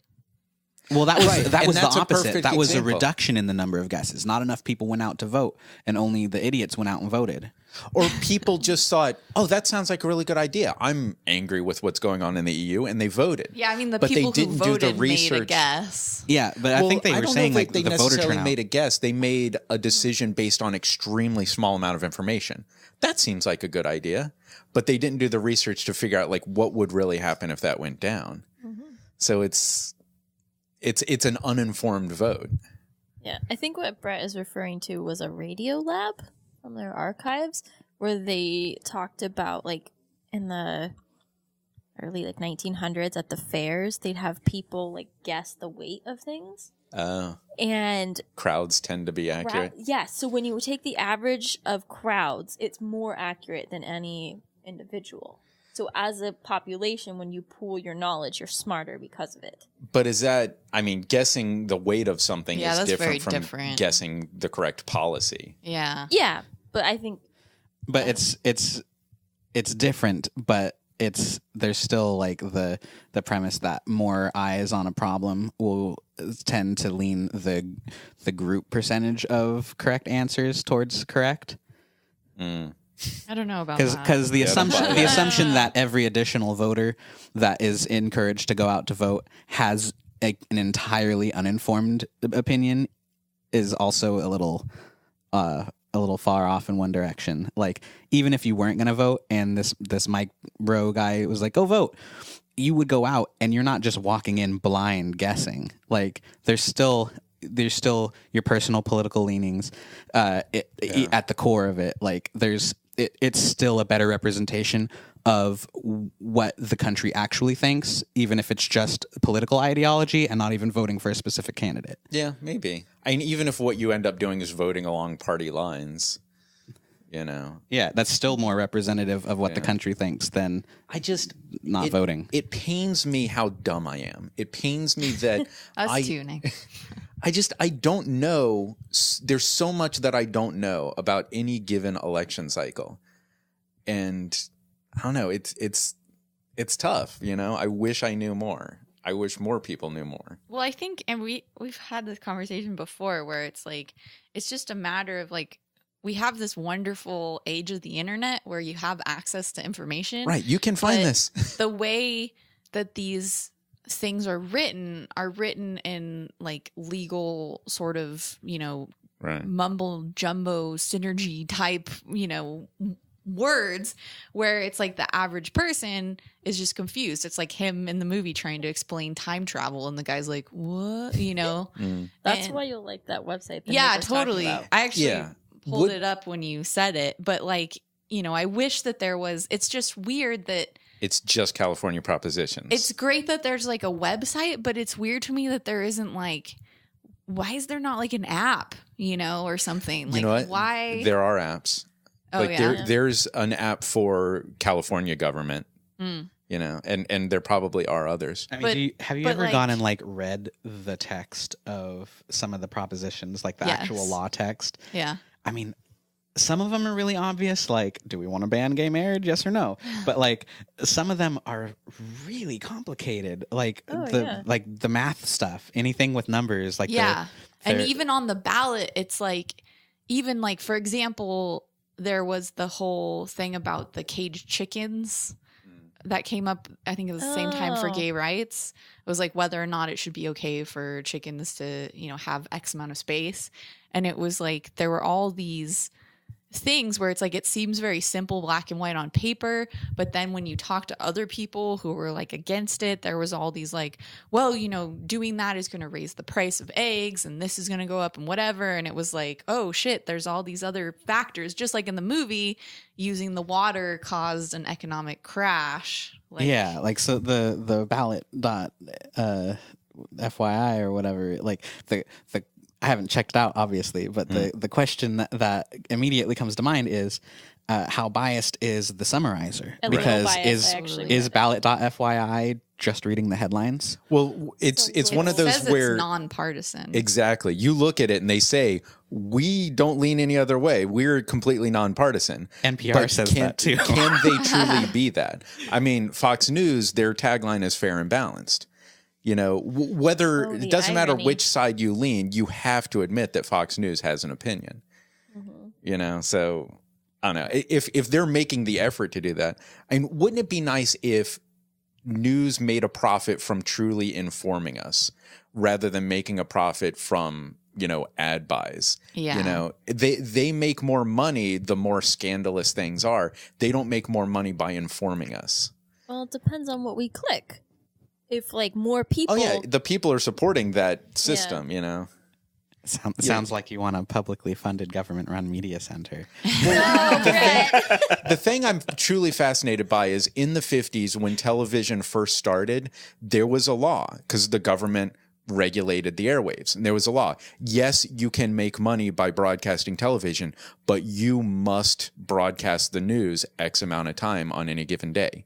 Well, that was Right. that And was the that's a opposite. perfect That was a example. reduction in the number of guesses. Not enough people went out to vote, and only the idiots went out and voted. Or people just thought, oh, that sounds like a really good idea. I'm angry with what's going on in the EU, and they voted. Yeah, I mean, the But they people who didn't do the voted made a research. guess. Yeah, but I think they were don't saying know if like they the voter necessarily turnout. made a guess. They made a decision based on extremely small amount of information. That seems like a good idea, but they didn't do the research to figure out like what would really happen if that went down. So it's an uninformed vote. Yeah, I think what Bret is referring to was a radio lab from their archives where they talked about like in the early 1900s at the fairs, they'd have people like guess the weight of things. And Crowds tend to be accurate. So when you take the average of crowds, it's more accurate than any individual. So as a population, when you pool your knowledge, you're smarter because of it. But is that, guessing the weight of something Yeah, is that's very different from different. guessing the correct policy. Yeah. Yeah, but I think But it's different, but there's still like the premise that more eyes on a problem will tend to lean the group percentage of correct answers towards correct. I don't know about that. Because the Yeah, assumption that every additional voter that is encouraged to go out to vote has an entirely uninformed opinion is also a little far off in one direction. Like, even if you weren't going to vote and this Mike Rowe guy was like, go vote, you would go out and you're not just walking in blind guessing. Like, there's still your personal political leanings at the core of it. Like, it's still a better representation of what the country actually thinks, even if it's just political ideology and not even voting for a specific candidate. Yeah, maybe. Even if what you end up doing is voting along party lines, Yeah, that's still more representative of what the country thinks than not voting. It pains me how dumb I am. It pains me that Us too, Nick. I don't know. There's so much that I don't know about any given election cycle. And I don't know. It's tough. I wish I knew more. I wish more people knew more. Well, I think, and we've had this conversation before where it's like, it's just a matter of like, we have this wonderful age of the internet where you have access to information. Right. You can find but this. The way that these things are written in like legal sort of, Right. mumble jumbo synergy type, words where it's like the average person is just confused. It's like him in the movie trying to explain time travel and the guy's like, what? that's why you'll like that website. that Yeah, Nick was talking totally. about. I actually Yeah. pulled it up when you said it, but like, I wish that there was, it's just weird that It's just California propositions. it's great that there's like a website, but it's weird to me that there isn't like, why is there not like an app, or something? Like, you know what? why? There are apps. Oh, like yeah. there's an app for California government. And there probably are others. I mean, But- have you but, ever like- gone and like read the text of some of the propositions, like the Yes. actual law text? Yeah. I mean, some of them are really obvious, like, do we want to ban gay marriage? Yes or no? But like, some of them are really complicated, like the math stuff, anything with numbers, like Yeah. And they're- even on the ballot, it's like, even like, for example, there was the whole thing about the caged chickens that came up, I think, at the same time for Oh. gay rights. It was like whether or not it should be okay for chickens to, have X amount of space. And it was like there were all these things where it's like it seems very simple, black and white on paper, but then when you talk to other people who were like against it, there was all these like, well, doing that is going to raise the price of eggs and this is going to go up and whatever. And it was like, oh shit, there's all these other factors, just like in the movie, using the water caused an economic crash. Yeah, like so the ballot dot FYI or whatever, like the I haven't checked it out obviously, but the question that immediately comes to mind is how biased is the summarizer? A little Because biased, I actually is read it. ballot.fyi just reading the headlines? Well, it's one of It those says where it's nonpartisan. exactly you look at it and they say we don't lean any other way. We're completely nonpartisan. NPR But says can, that too. Can they truly be that? I mean, Fox News, their tagline is fair and balanced. Whether Oh, the it doesn't matter irony. which side you lean, you have to admit that Fox News has an opinion. So I don't know if they're making the effort to do that. I mean, wouldn't it be nice if news made a profit from truly informing us rather than making a profit from ad buys? Yeah. They make more money the more scandalous things are. They don't make more money by informing us. Well, it depends on what we click. If like more people, Oh yeah, the people are supporting that system. Sounds like you want a publicly funded government-run media center. The thing I'm truly fascinated by is in the 50s when television first started, there was a law because the government regulated the airwaves and there was a law. Yes, you can make money by broadcasting television, but you must broadcast the news X amount of time on any given day.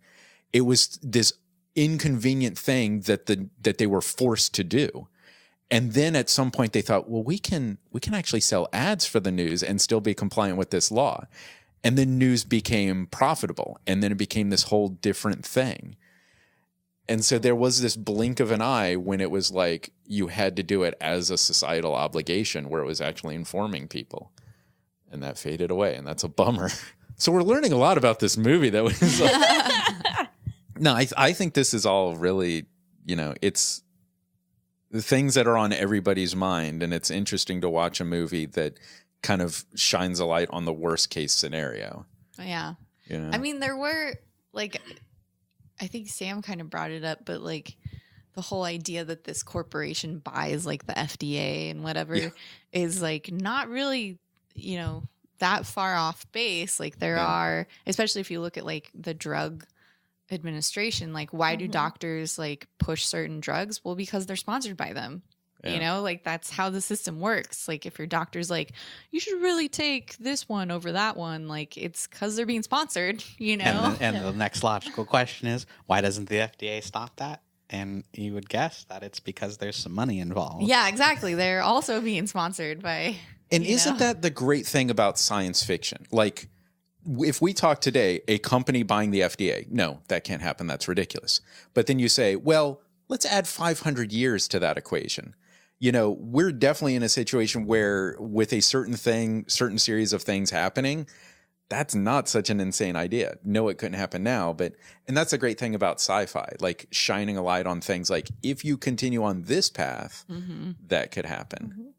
It was this inconvenient thing that they were forced to do. And then at some point they thought, well, we can actually sell ads for the news and still be compliant with this law. And then news became profitable. And then it became this whole different thing. And so there was this blink of an eye when it was like you had to do it as a societal obligation where it was actually informing people. And that faded away. And that's a bummer. So we're learning a lot about this movie that was no, I think this is all really, it's the things that are on everybody's mind. And it's interesting to watch a movie that kind of shines a light on the worst case scenario. Yeah. I mean, there were like, I think Sam kind of brought it up, but like the whole idea that this corporation buys like the FDA and whatever is like not really, that far off base. Like there are, especially if you look at like the drug administration, like why do doctors like push certain drugs? Well, because they're sponsored by them. Like that's how the system works. Like if your doctor's like, you should really take this one over that one, like it's because they're being sponsored, And the next logical question is, why doesn't the FDA stop that? And you would guess that it's because there's some money involved. Yeah, exactly. They're also being sponsored by. And isn't that the great thing about science fiction? Like, if we talk today, a company buying the FDA, no, that can't happen. That's ridiculous. But then you say, well, let's add 500 years to that equation. We're definitely in a situation where with a certain series of things happening, that's not such an insane idea. No, it couldn't happen now. And that's a great thing about sci-fi, like shining a light on things like if you continue on this path, that could happen.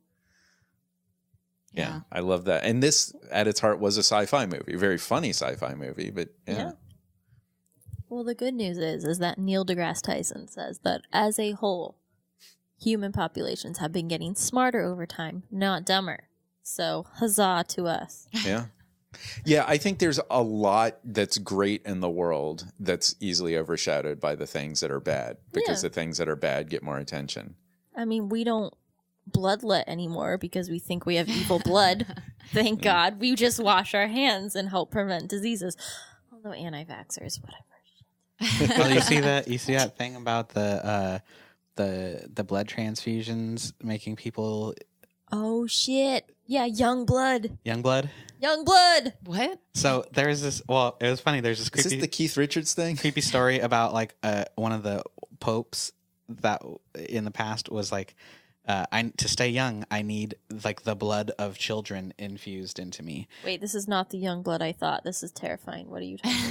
Yeah, I love that. And this, at its heart, was a sci-fi movie, a very funny sci-fi movie. But yeah. Well, the good news is that Neil deGrasse Tyson says that as a whole, human populations have been getting smarter over time, not dumber. So, huzzah to us. Yeah. Yeah, I think there's a lot that's great in the world that's easily overshadowed by the things that are bad because the things that are bad get more attention. I mean, we don't bloodlet anymore because we think we have evil blood. Thank God. We just wash our hands and help prevent diseases. Although anti-vaxxers, whatever. Well, you see that thing about the blood transfusions making people Oh shit. Yeah, young blood. young blood. Young blood. What? So there's this. Well, it was funny. There's this Is creepy, this the Keith Richards thing? creepy story about like one of the popes that in the past was like to stay young, I need like the blood of children infused into me. Wait, this is not the young blood I thought. This is terrifying. What are you talking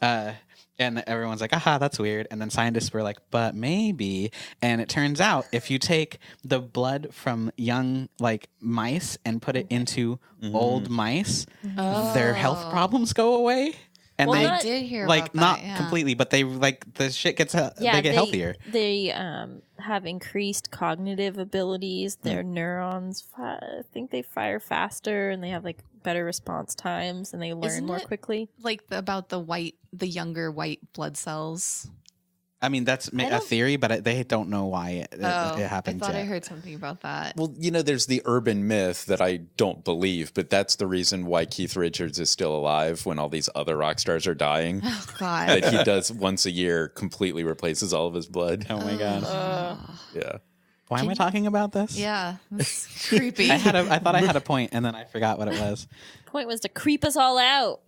about? And everyone's like, aha, that's weird. And then scientists were like, but maybe. And it turns out if you take the blood from young like mice and put it into old mice, their health problems go away. And Well, they not- did hear like about not that, yeah. completely, but they like the shit gets they get healthier. They have increased cognitive abilities. Their neurons, I think they fire faster, and they have like better response times, and they learn Isn't more it quickly. Like about the younger white blood cells. I mean, that's a theory, but they don't know why it happens I thought yet. I heard something about that. Well, there's the urban myth that I don't believe, but that's the reason why Keith Richards is still alive when all these other rock stars are dying. Oh God. That he does once a year, completely replaces all of his blood. Oh my god! Yeah. Why am I talking about this? Yeah, that's creepy. I thought I had a point, and then I forgot what it was. Point was to creep us all out.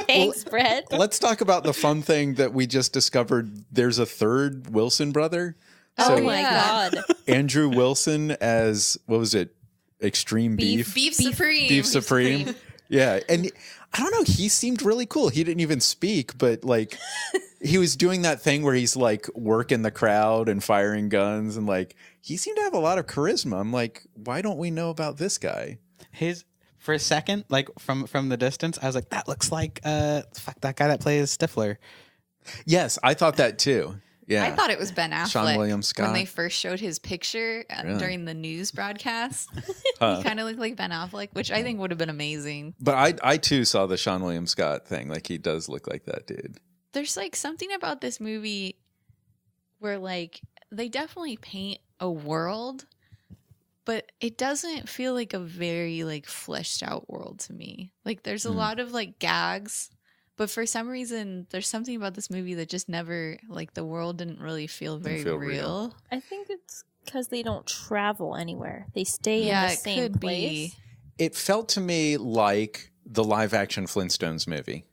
Thanks, Bret. Let's talk about the fun thing that we just discovered. There's a third Willson brother. Oh So my god. Andrew Willson as, what was it? Extreme Beef? Beef Supreme. Beef Supreme. Yeah. And I don't know. He seemed really cool. He didn't even speak, but like he was doing that thing where he's like working the crowd and firing guns. And like he seemed to have a lot of charisma. I'm like, why don't we know about this guy? For a second, like from the distance, I was like, that looks like that guy that plays Stifler. Yes. I thought that too. Yeah. I thought it was Ben Affleck. Sean William Scott. When they first showed his picture Really? during the news broadcast. Huh. He kind of looked like Ben Affleck, which I think would have been amazing. But I too saw the Sean William Scott thing. Like he does look like that dude. There's like something about this movie where like they definitely paint a world, but it doesn't feel like a very like fleshed out world to me. Like there's a lot of like gags, but for some reason there's something about this movie that just never, like the world didn't really feel very feel real. I think it's because they don't travel anywhere. They stay Yeah, in the it same could place. be. It felt to me like the live action Flintstones movie.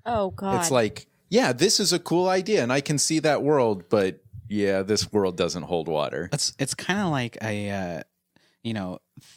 Oh god. It's like, yeah, this is a cool idea and I can see that world, but yeah, this world doesn't hold water. It's kind of like a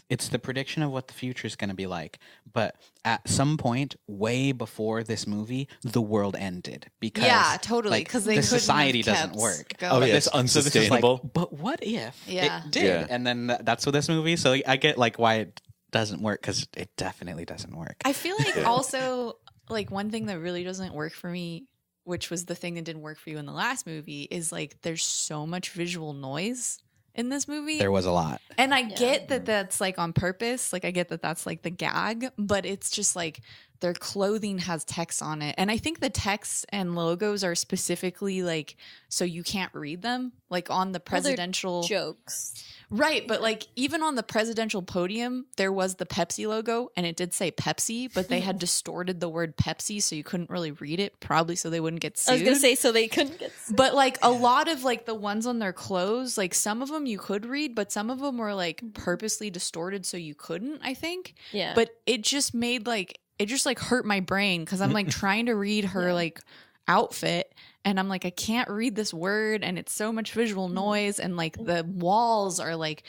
it's the prediction of what the future is going to be like. But at some point, way before this movie, the world ended because Yeah, totally, like, 'cause they the couldn't have society doesn't kept work. going. Oh, But yeah, it's so this is like, unsustainable. but what if Yeah. it did? Yeah. And then that's what this movie. So I get like why it doesn't work because it definitely doesn't work. I feel like also like one thing that really doesn't work for me, which was the thing that didn't work for you in the last movie, is like there's so much visual noise in this movie. There was a lot. And I get that that's like on purpose. Like I get that that's like the gag, but it's just like their clothing has text on it. And I think the text and logos are specifically like so you can't read them, like on the Well, they're presidential jokes. Right, but like even on the presidential podium, there was the Pepsi logo and it did say Pepsi, but they had distorted the word Pepsi so you couldn't really read it, probably so they wouldn't get sued. I was gonna say so they couldn't get. But like a lot of like the ones on their clothes, like some of them you could read, but some of them were like purposely distorted so you couldn't, I think. Yeah. But it just made like it just like hurt my brain because I'm like trying to read her like outfit and I'm like I can't read this word and it's so much visual noise and like the walls are like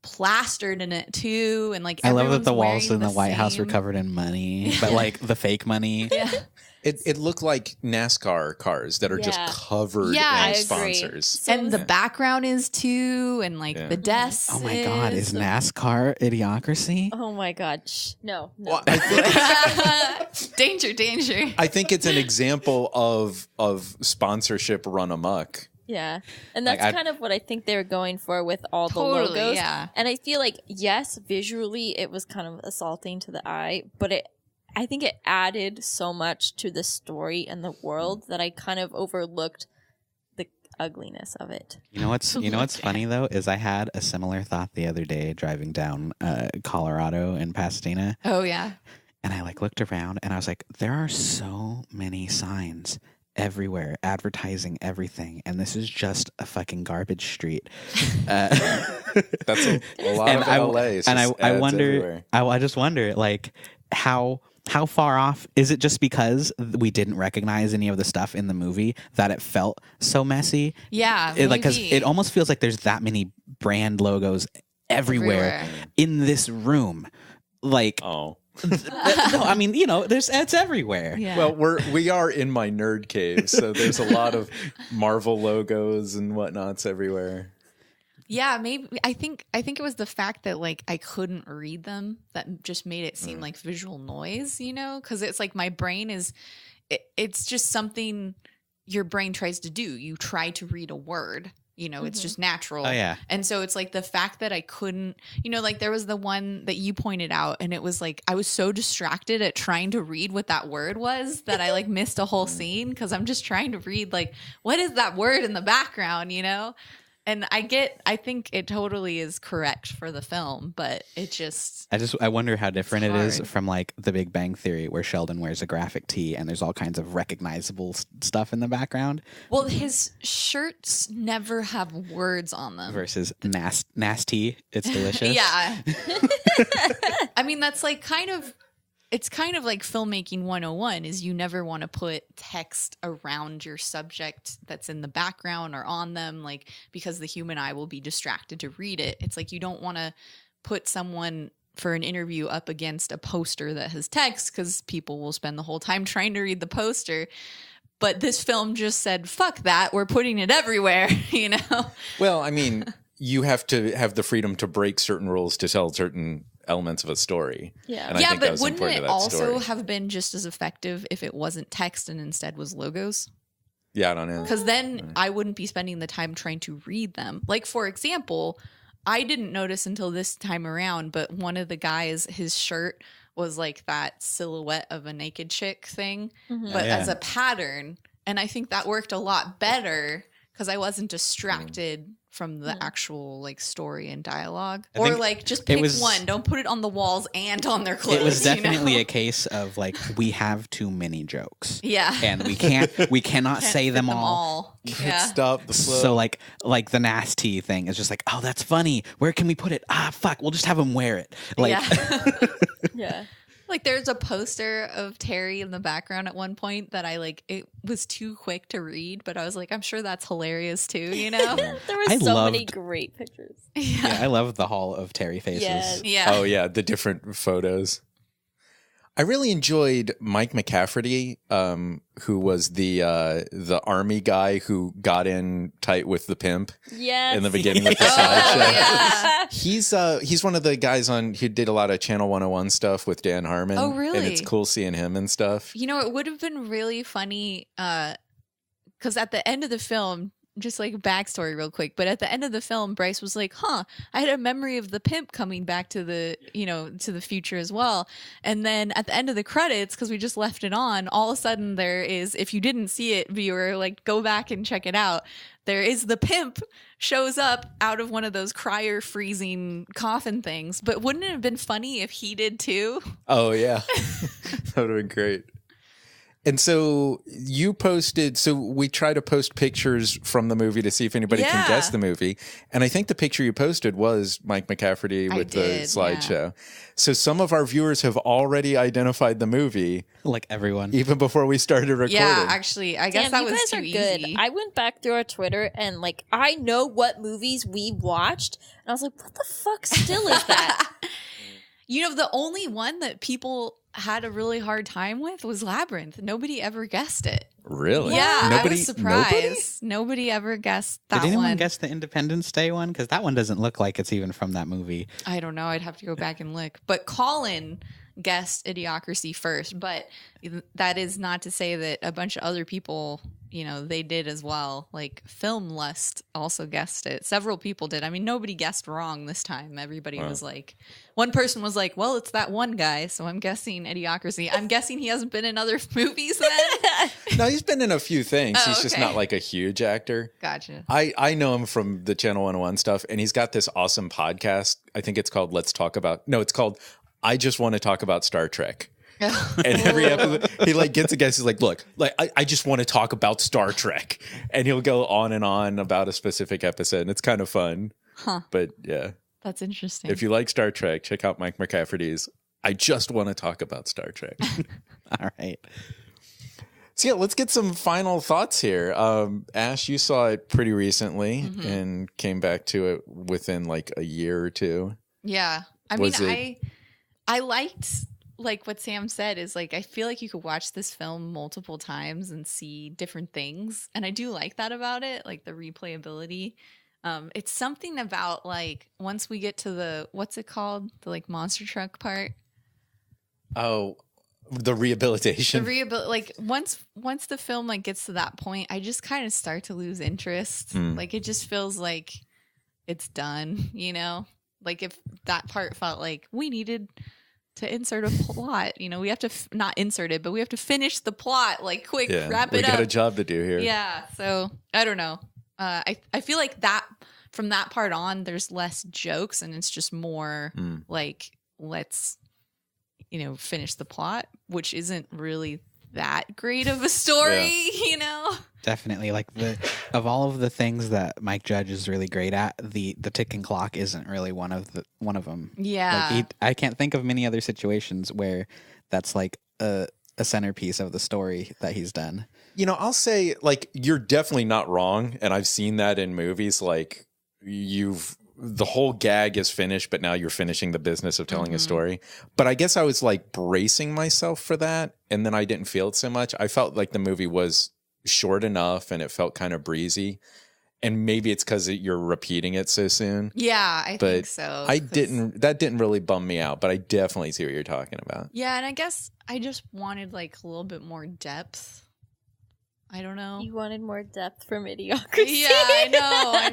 plastered in it too and like I love that the everyone's walls in wearing the White House were same- covered in money, but like the fake money. Yeah. It looked like NASCAR cars that are just Yeah. covered Yeah, I in agree. sponsors. So And the background is too and like Yeah. the desks. Oh my god, is NASCAR Idiocracy? oh my god. Shh. No. Well, I think, danger. I think it's an example of sponsorship run amok. Yeah. And that's Like, kind of what I think they were going for with all the Totally, logos. yeah. And I feel like, yes, visually it was kind of assaulting to the eye, but I think it added so much to the story and the world that I kind of overlooked the ugliness of it. You know what's funny though is I had a similar thought the other day driving down Colorado in Pasadena, Oh yeah. and I like looked around and I was like, there are so many signs everywhere advertising everything, and this is just a fucking garbage street. That's a lot And of I LA. It's and just I ads wonder, everywhere. I just wonder like how how far off is it? Just because we didn't recognize any of the stuff in the movie that it felt so messy? Yeah, Because maybe. it almost feels like there's that many brand logos everywhere. In this room. Like, Oh. no, I mean, it's everywhere. Yeah. Well, we are in my nerd cave, so there's a lot of Marvel logos and whatnots everywhere. Yeah, maybe I think it was the fact that like I couldn't read them that just made it seem like visual noise, because it's like my brain it's just something your brain tries to do. You try to read a word, it's just natural. Oh, yeah. And so it's like the fact that I couldn't, like there was the one that you pointed out and it was like I was so distracted at trying to read what that word was that I like missed a whole scene because I'm just trying to read like what is that word in the background, And I think it totally is correct for the film, but it just I wonder how different it is hard. from like The Big Bang Theory, where Sheldon wears a graphic tee and there's all kinds of recognizable stuff in the background, well, his shirts never have words on them. versus nasty. It's delicious. Yeah. I mean, that's like it's kind of like filmmaking 101 is you never want to put text around your subject that's in the background or on them, like because the human eye will be distracted to read it. It's like you don't want to put someone for an interview up against a poster that has text because people will spend the whole time trying to read the poster. But this film just said, fuck that, we're putting it everywhere, Well, I mean, you have to have the freedom to break certain rules to tell certain elements of a story. Yeah. And I Yeah, think that but was wouldn't important it to that also story. have been just as effective if it wasn't text and instead was logos? Yeah, I don't know. Because then I wouldn't be spending the time trying to read them. Like, for example, I didn't notice until this time around, but one of the guys, his shirt was like that silhouette of a naked chick thing, but Yeah. as a pattern. And I think that worked a lot better because I wasn't distracted from the actual like story and dialogue. I Or think like just it pick was- one. Don't put it on the walls and on their clothes. It was definitely you know? a case of like we have too many jokes. Yeah. And we cannot Can't say fit them all. Can't Yeah. stop the flow. So like the nasty thing is just like, oh, that's funny. Where can we put it? Ah, fuck. We'll just have him wear it. Like, yeah. Yeah. Like there's a poster of Terry in the background at one point that I like, it was too quick to read, but I was like, I'm sure that's hilarious too, There were I so many loved- great pictures. yeah, I love the Hall of Terry faces. Yes. Yeah. Oh yeah, the different photos. I really enjoyed Mike McCafferty, who was the army guy who got in tight with the pimp Yes. in the beginning with the Oh, slideshow. yeah. He's one of the guys who did a lot of Channel 101 stuff with Dan Harmon. Oh, really? And it's cool seeing him and stuff. You know, it would have been really funny because at the end of the film, just like backstory real quick, but at the end of the film, Bryce was like, I had a memory of the pimp coming back to the, to the future as well. And then at the end of the credits, because we just left it on, all of a sudden there is, if you didn't see it, viewer, like go back and check it out. There is the pimp shows up out of one of those cryer freezing coffin things. But wouldn't it have been funny if he did too? Oh yeah, that would have been great. And so you posted, so we try to post pictures from the movie to see if anybody can Yeah. guess the movie. And I think the picture you posted was Mike McCafferty I with the did, slideshow. So some of our viewers have already identified the movie Like everyone. even before we started recording. Yeah, actually, I guess Damn, that you was guys too are good. easy. I went back through our Twitter and like I know what movies we watched, and I was like, "What the fuck still is that?" The only one that people had a really hard time with was Labyrinth. Nobody ever guessed it. Really? Yeah, I Nobody, was surprised. Nobody ever guessed that Did anyone one. guess the Independence Day one? Because that one doesn't look like it's even from that movie. I don't know. I'd have to go back and look. But Colin guessed Idiocracy first. But that is not to say that a bunch of other people, they did as well. Like Film Lust also guessed it. Several people did. I mean, nobody guessed wrong this time. Everybody was like, one person was like, well, it's that one guy. So I'm guessing Idiocracy. I'm guessing he hasn't been in other movies then. No, he's been in a few things. Oh, He's just okay. not like a huge actor. Gotcha. I know him from the Channel 101 stuff, and he's got this awesome podcast. I think it's called it's called I Just Want to Talk About Star Trek. And every episode, he like gets a guest. He's like, look, like I just want to talk about Star Trek, and he'll go on and on about a specific episode, and it's kind of fun. Huh. But yeah, That's interesting. if you like Star Trek, check out Mike McCafferty's I just want to talk about Star Trek. All right. So yeah, let's get some final thoughts here. Ash, you saw it pretty recently and came back to it within like a year or two. Yeah. I liked like what Sam said is like I feel like you could watch this film multiple times and see different things. And I do like that about it, like the replayability. It's something about like once we get to the what's it called? The like monster truck part. Oh, the rehabilitation. Like once the film like gets to that point, I just kind of start to lose interest. Like it just feels like it's done, you know? Like if that part felt like we needed to insert a plot, you know, we have to not insert it, but we have to finish the plot like quick, wrap it up. We got a job to do here. Yeah, so I don't know. I feel like that from that part on there's less jokes and it's just more like let's finish the plot, which isn't really that great of a story, you know? Definitely. Like of all of the things that Mike Judge is really great at, the ticking clock isn't really one of them. Yeah. Like I can't think of many other situations where that's like a centerpiece of the story that he's done. You know, I'll say like you're definitely not wrong, and I've seen that in movies like the whole gag is finished, but now you're finishing the business of telling a story. But I guess I was like bracing myself for that, and then I didn't feel it so much. I felt like the movie was short enough and it felt kind of breezy. And maybe it's because you're repeating it so soon. Yeah, I think so. That didn't really bum me out, but I definitely see what you're talking about. Yeah, and I guess I just wanted like a little bit more depth. I don't know. You wanted more depth from Idiocracy. Yeah, I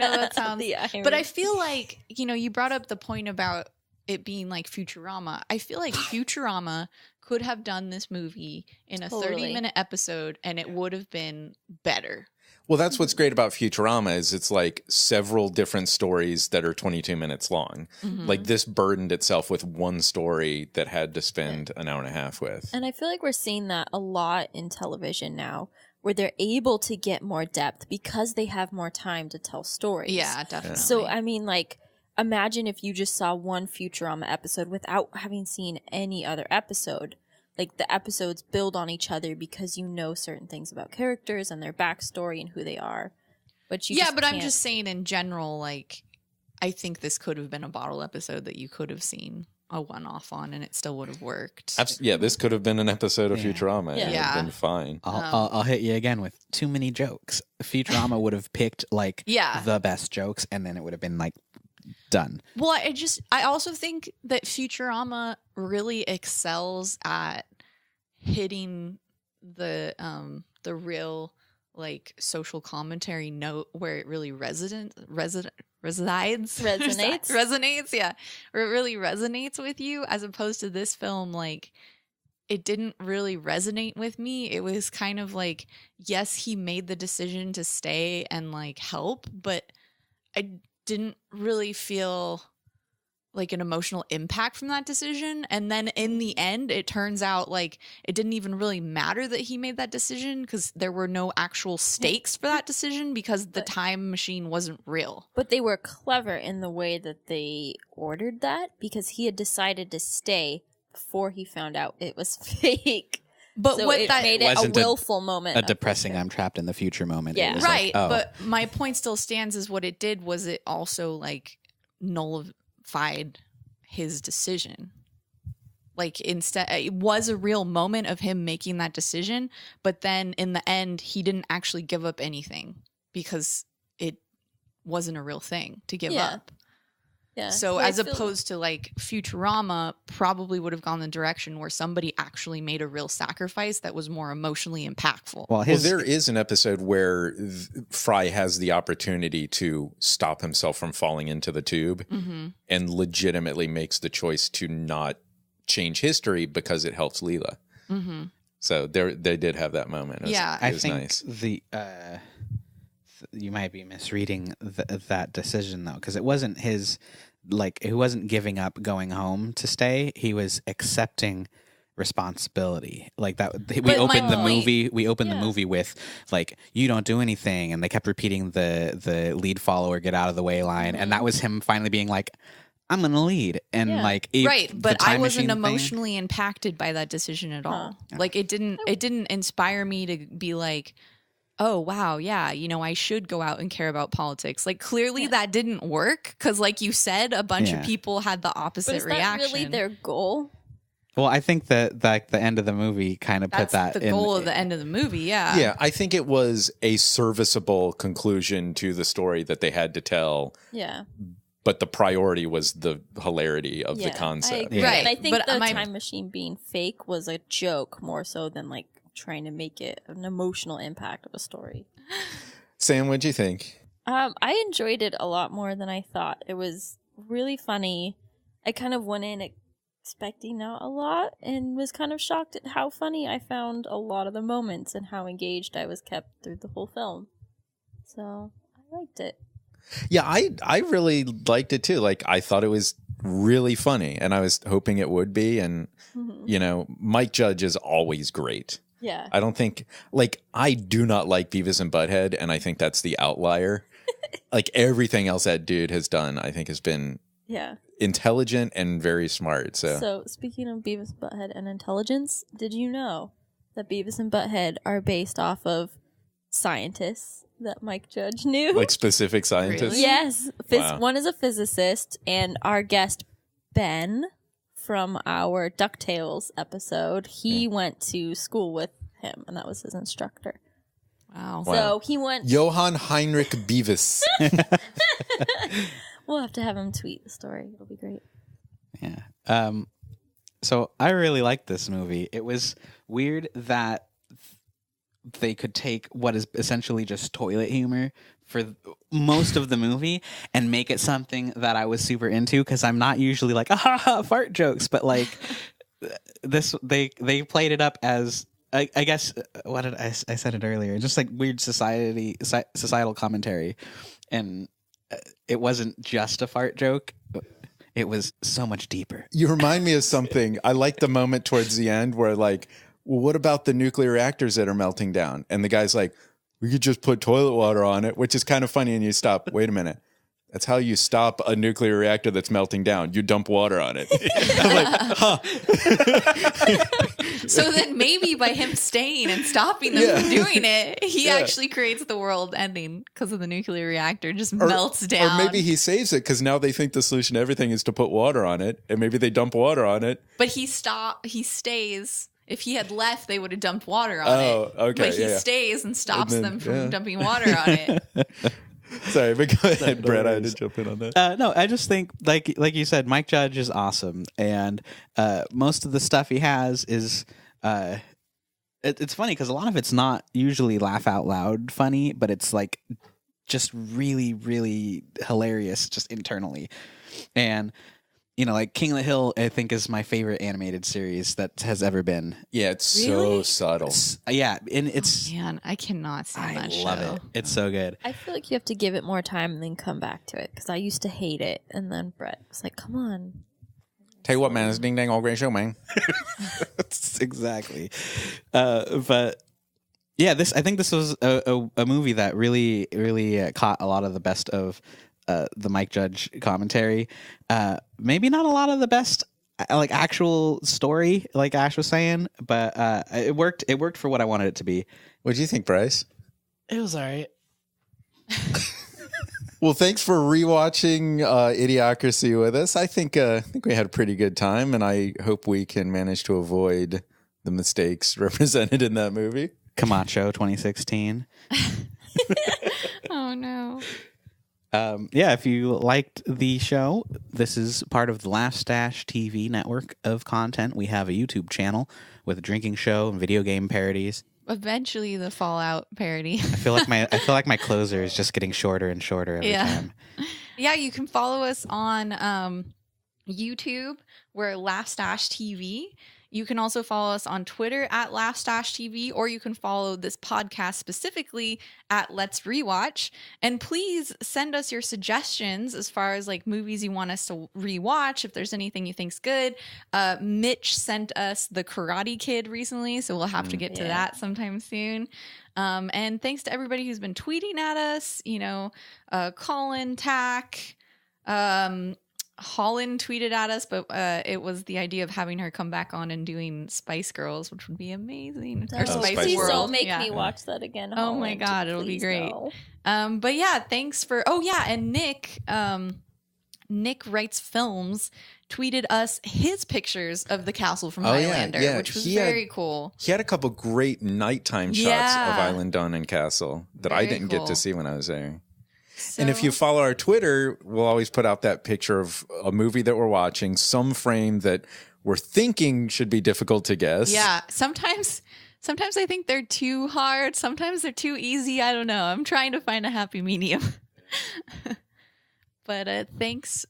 know that sounds. But I irony. feel like, you brought up the point about it being like Futurama. I feel like Futurama could have done this movie in a 30-minute episode and it would have been better. Well, that's what's great about Futurama is it's like several different stories that are 22 minutes long. Like this burdened itself with one story that had to spend an hour and a half with. And I feel like we're seeing that a lot in television now, where they're able to get more depth because they have more time to tell stories. Yeah, definitely. So, I mean, like, imagine if you just saw one Futurama episode without having seen any other episode. Like, the episodes build on each other because you know certain things about characters and their backstory and who they are. But I'm just saying in general, like, I think this could have been a bottle episode that you could have seen a one-off on and it still would have worked. Yeah, this could have been an episode of Futurama. Yeah. It would have been fine. I'll hit you again with too many jokes. Futurama would have picked like the best jokes and then it would have been like done. Well, I also think that Futurama really excels at hitting the real like social commentary note where it really resonates, yeah, where it really resonates with you, as opposed to this film. Like, it didn't really resonate with me. It was kind of like, yes, he made the decision to stay and like help, but I didn't really feel like an emotional impact from that decision. And then in the end, it turns out like it didn't even really matter that he made that decision because there were no actual stakes for that decision because the time machine wasn't real. But they were clever in the way that they ordered that because he had decided to stay before he found out it was fake. But so what it that made it a wasn't willful moment. A depressing I'm trapped in the future moment. Yeah. It was right. like, oh. But my point still stands is what it did was it also like nullified his decision. Like, instead, it was a real moment of him making that decision, but then in the end he didn't actually give up anything because it wasn't a real thing to give up. Yeah. So as opposed to like Futurama probably would have gone the direction where somebody actually made a real sacrifice that was more emotionally impactful. Well, there is an episode where Fry has the opportunity to stop himself from falling into the tube and legitimately makes the choice to not change history because it helps Leela. So they did have that moment. It was think nice. You might be misreading that decision though, because it wasn't his, like, he wasn't giving up going home to stay. He was accepting responsibility. Like that, we opened the movie with like, you don't do anything, and they kept repeating the lead follower get out of the way line, and that was him finally being like, I'm gonna lead, and Yeah. like Right, the but I time wasn't machine thing- emotionally impacted by that decision at all. Like it didn't inspire me to be like, oh wow, yeah, you know, I should go out and care about politics. Like clearly that didn't work because, like you said, a bunch of people had the opposite But is reaction. that really their goal? Well, I think that like the end of the movie kind of put That's that the in. goal of the end of the movie. Yeah, Yeah, I think it was a serviceable conclusion to the story that they had to tell, Yeah. but the priority was the hilarity of the concept. I agree. Right, And I think but the my- time machine being fake was a joke more so than like trying to make it an emotional impact of a story. Sam, what'd you think? I enjoyed it a lot more than I thought. It was really funny. I kind of went in expecting not a lot and was kind of shocked at how funny I found a lot of the moments and how engaged I was kept through the whole film. So I liked it. Yeah, I really liked it too. Like I thought it was really funny, and I was hoping it would be. And you know, Mike Judge is always great. Yeah. I don't think I do not like Beavis and Butthead, and I think that's the outlier. Like everything else that dude has done, I think has been Yeah. intelligent and very smart. So speaking of Beavis, Butthead, and intelligence, did you know that Beavis and Butthead are based off of scientists that Mike Judge knew? like specific scientists. Really? Yes. Wow. One is a physicist, and our guest, Ben, from our DuckTales episode, he went to school with him, and that was his instructor. wow. So he went... Johann Heinrich Beavis. We'll have to have him tweet the story. It'll be great. Yeah. So I really liked this movie. It was weird that they could take what is essentially just toilet humor for most of the movie and make it something that I was super into, because I'm not usually like, ah, fart jokes, but like this, they played it up as, I guess, what did I said it earlier, just like weird societal commentary. And it wasn't just a fart joke. It was so much deeper. You remind me of something. I like the moment towards the end where like, well, what about the nuclear reactors that are melting down? And the guy's like, we could just put toilet water on it, which is kind of funny. And you stop. Wait a minute. That's how you stop a nuclear reactor that's melting down. You dump water on it. I'm like, huh. So then maybe by him staying and stopping them from doing it, he actually creates the world ending because of the nuclear reactor just melts down. Or maybe he saves it because now they think the solution to everything is to put water on it. And maybe they dump water on it. But he stays. If he had left, they would have dumped water on it. Oh, okay. But he stays and stops then, them from dumping water on it. Sorry, but go ahead, Brett. I had to jump in on that. No, I just think like you said, Mike Judge is awesome, and most of the stuff he has is it's funny because a lot of it's not usually laugh out loud funny, but it's like just really, really hilarious just internally. And you know, like King of the Hill, I think is my favorite animated series that has ever been. Yeah, it's so Really? subtle. Yeah, and it's Man, I cannot stand I that show. love it. It's so good. I feel like you have to give it more time and then come back to it, because I used to hate it. And then Brett was like, come on. Tell you what, man, it's ding dang all great show, man. Exactly. But yeah, I think this was a movie that really, really caught a lot of the best of the Mike Judge commentary. Maybe not a lot of the best like actual story, like Ash was saying, but it worked. It worked for what I wanted it to be. What do you think, Bryce? It was all right. Well, thanks for rewatching Idiocracy with us. I think we had a pretty good time, and I hope we can manage to avoid the mistakes represented in that movie. Camacho 2016. Oh no. Yeah, if you liked the show, this is part of the Laugh Stash TV network of content. We have a YouTube channel with a drinking show and video game parodies. Eventually, the Fallout parody. I feel like my closer is just getting shorter and shorter every time. Yeah, you can follow us on YouTube. We're Laugh Stash TV. You can also follow us on Twitter at Laugh Stash TV, or you can follow this podcast specifically at Let's Rewatch. And please send us your suggestions as far as like movies you want us to rewatch. If there's anything you think's good, Mitch sent us The Karate Kid recently, so we'll have to get to that sometime soon. And thanks to everybody who's been tweeting at us. You know, Colin, Tack. Holland tweeted at us, but it was the idea of having her come back on and doing Spice Girls, which would be amazing. Or Spice Please World. don't make Yeah. me watch that again. Oh my Holland. God, it'll be Please great. no. But yeah, thanks for. Oh yeah, and Nick Writes Films tweeted us his pictures of the castle from Highlander, which was very cool. He had a couple great nighttime shots of Island Dawn and Castle that I didn't get to see when I was there. So, And if you follow our Twitter, we'll always put out that picture of a movie that we're watching, some frame that we're thinking should be difficult to guess. yeah, sometimes I think they're too hard. Sometimes they're too easy. I don't know. I'm trying to find a happy medium. But thanks.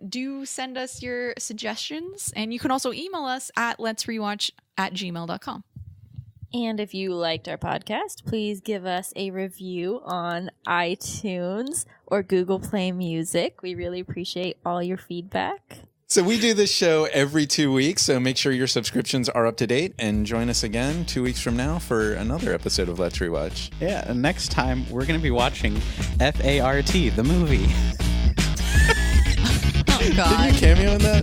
Do send us your suggestions, and you can also email us at letsrewatch@gmail.com. And if you liked our podcast, please give us a review on iTunes or Google Play Music. We really appreciate all your feedback. So we do this show every 2 weeks, so make sure your subscriptions are up to date, and join us again 2 weeks from now for another episode of Let's Rewatch. Yeah, and next time we're going to be watching FART, the movie. Oh, God. Didn't you cameo in that?